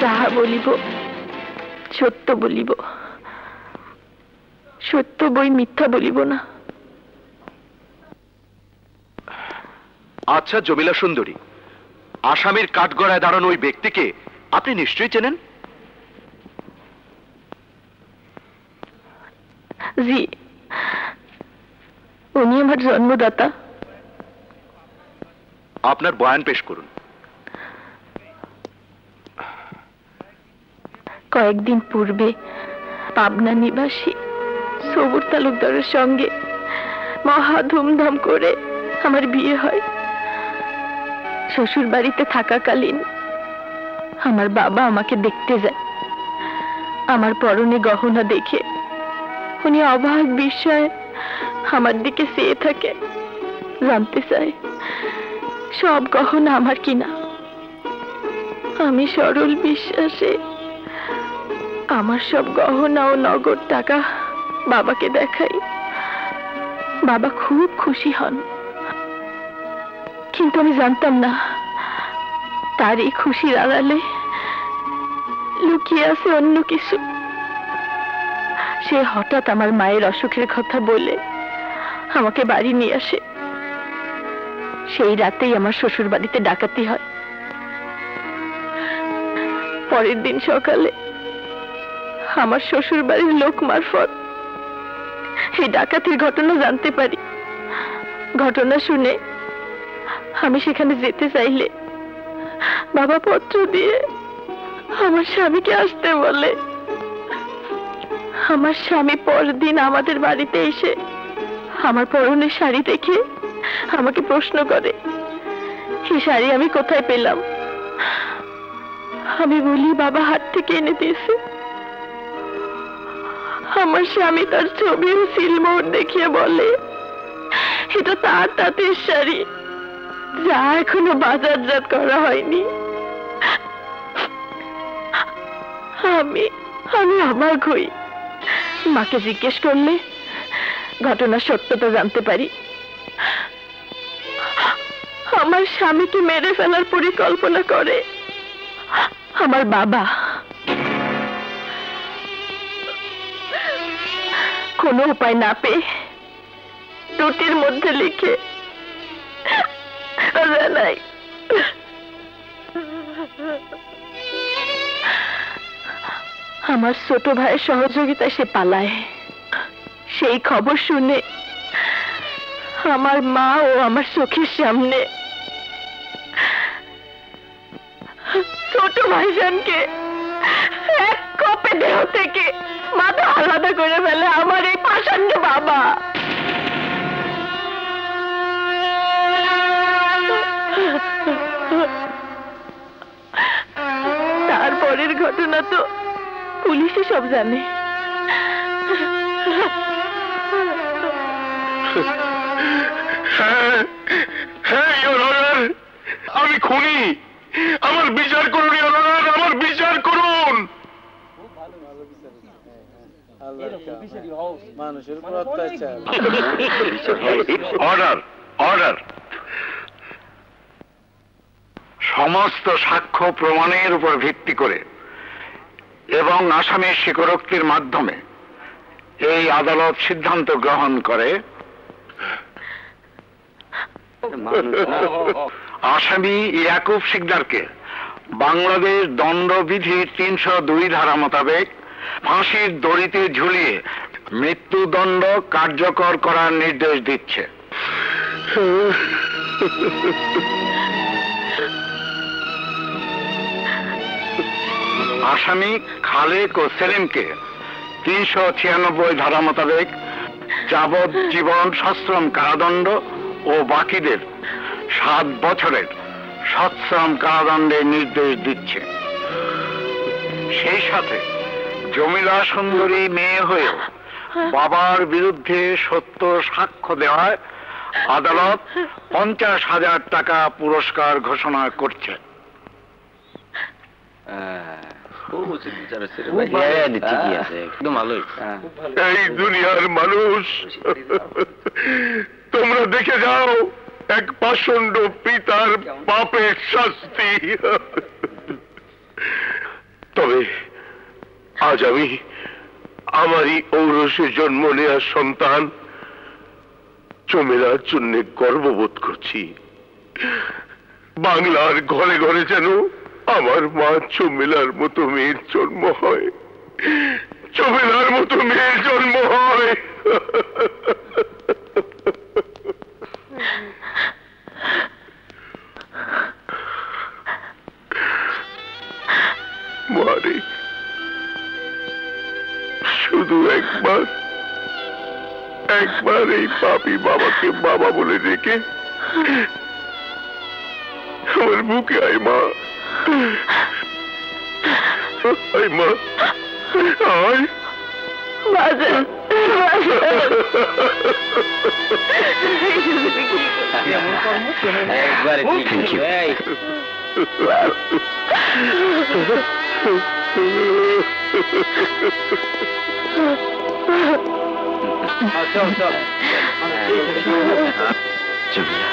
যাহা বলিব সত্য বলিব, সত্য বই মিথ্যা বলিব না। আচ্ছা জমিলা সুন্দরী, আসামের কাঠগড়ায় দাঁড়ানো ওই ব্যক্তিকে আপনি নিশ্চয়ই চেনেন? জি, উনি আমার জন্মদাতা। আপনার বয়ান পেশ করুন। কয়েকদিন পূর্বে পাবনা নিবাসী সবুর তালুকদারের সঙ্গে মহা ধুমধাম করে আমার বিয়ে হয়। শ্বশুর বাড়িতে থাকাকালীন আমার বাবা আমাকে দেখতে যায়। আমার পরনে গহনা দেখে উনি অবাক বিস্ময়ে আমার দিকে চেয়ে থাকে, জানতে চায় সব গহনা আমার কিনা। আমি সরল বিশ্বাসে আমার সব গহনা ও নগদ টাকা বাবাকে দেখাই। বাবা খুব খুশি হন, কিন্তু আমি জানতাম না তার এই খুশির আড়ালে লুকিয়ে আছে অন্য কিছু। সে হঠাৎ আমার মায়ের অসুখের কথা বলে আমাকে বাড়ি নিয়ে আসে। সেই রাতেই আমার শ্বশুর বাড়িতে ডাকাতি হয়। পরের দিন সকালে আমার শ্বশুর বাড়ির লোক মারফত এই ডাকাতির ঘটনা জানতে পারি। ঘটনা শুনে আমি সেখানে যেতে চাইলে বাবা পত্র দিয়ে আমার স্বামীকে আসতে বলে। আমার স্বামী পরদিন আমাদের বাড়িতে এসে আমার পরনের শাড়ি দেখে আমাকে প্রশ্ন করে, এই শাড়ি আমি কোথায় পেলাম? আমি বলি বাবা হাট থেকে এনে দিয়েছে। আমার স্বামী তার ছবি ও সিলমোহর দেখিয়ে বলে, এটা তার তাঁতের শাড়ি, যা এখনো বাজারজাত করা হয়নি। আমি অবাক হই। মাকে জিজ্ঞেস করলে ঘটনার সত্যতা জানতে পারি। আমার স্বামীকে মেরে ফেলার পরিকল্পনা করে আমার বাবা। কোনো উপায় না পেয়ে দুটির মধ্যে লিখে জানাই, আমার ছোট ভাইয়ের সহযোগিতায় সে পালায়। সেই খবর শুনে আমার মা ও আমার চোখের সামনে ছোট ভাইজানকে এক কপে দেহ থেকে মাথা আলাদা করে ফেলে আমার এই পাষাণ্ড বাবা। তারপরের ঘটনা তো পুলিশে সব জানে। আমি খুনি, আমার বিচার করুন, আমার বিচার করুন। Order, order. সমস্ত সাক্ষ্য প্রমাণের উপর ভিত্তি করে এবং আসামির স্বীকারোক্তির মাধ্যমে এই আদালত সিদ্ধান্ত গ্রহণ করে আসামি ইয়াকুব শিকদারকে বাংলাদেশ দণ্ডবিধির 302 ধারা মোতাবেক ফাঁসির দড়িতে ঝুলিয়ে মৃত্যুদণ্ড কার্যকর করার নির্দেশ দিচ্ছে। আসামি খালেক ও সেলিমকে 396 ধারা মোতাবেক যাবজ্জীবন সশ্রম কারাদণ্ড ও বাকিদের 7 বছরের সশ্রম কারাদণ্ডের নির্দেশ দিচ্ছে। সেই সাথে জমিলা সুন্দরী মেয়ে হয়েও বাবার বিরুদ্ধে সত্য সাক্ষ্য দেওয়ায় আদালত 50,000 টাকা পুরস্কার ঘোষণা করছে। এই দুনিয়ার মানুষ, তোমরা দেখে যাও এক পাষণ্ড পিতার পাপের শাস্তি। তবে আজ আমি আমারই ঔরসে জন্ম নেওয়া সন্তান জমিলার জন্য গর্ববোধ করছি। বাংলার ঘরে ঘরে যেন আমার মা জমিলার মতো মেয়ের জন্ম হয়, জমিলার মতো মেয়ের জন্ম হয়। মারে শুধু একবার একবার এই পাপী বাবাকে বাবা বলে ডেকে আমার বুকে আয় মা, আয় মা, আয়। একবারে ঠিক। চল চল জমিলা,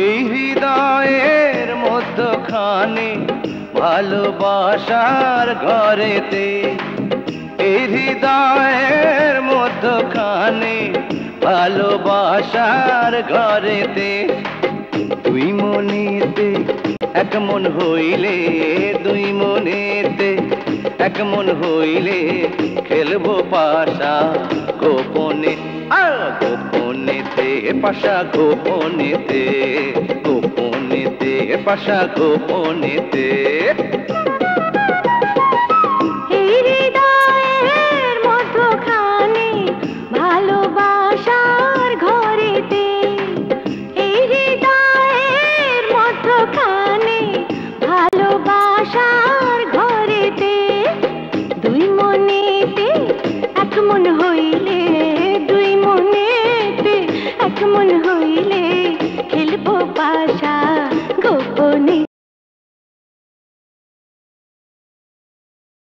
এই হৃদয়ের মধ্যখানে ভালোবাসার ঘরেতে, এই হৃদয়ের মধ্যখানে ভালোবাসার ঘরেতে, দুই মনেতে এক মন হইলে, দুই মনেতে এক মন হইলে খেলবো পাশা গোপনে, গোপনেতে পাশা গোপনেতে, গোপনেতে পাশা গোপনেতে। হৃদয়ের মধ্যখানে ভালোবাসার ঘরেতে, এই হৃদয়ের মধ্যখানে ভালোবাসার ঘরেতে, দুই মনেতে এক মন হইলে, দুই মনেতে এক মন হইলে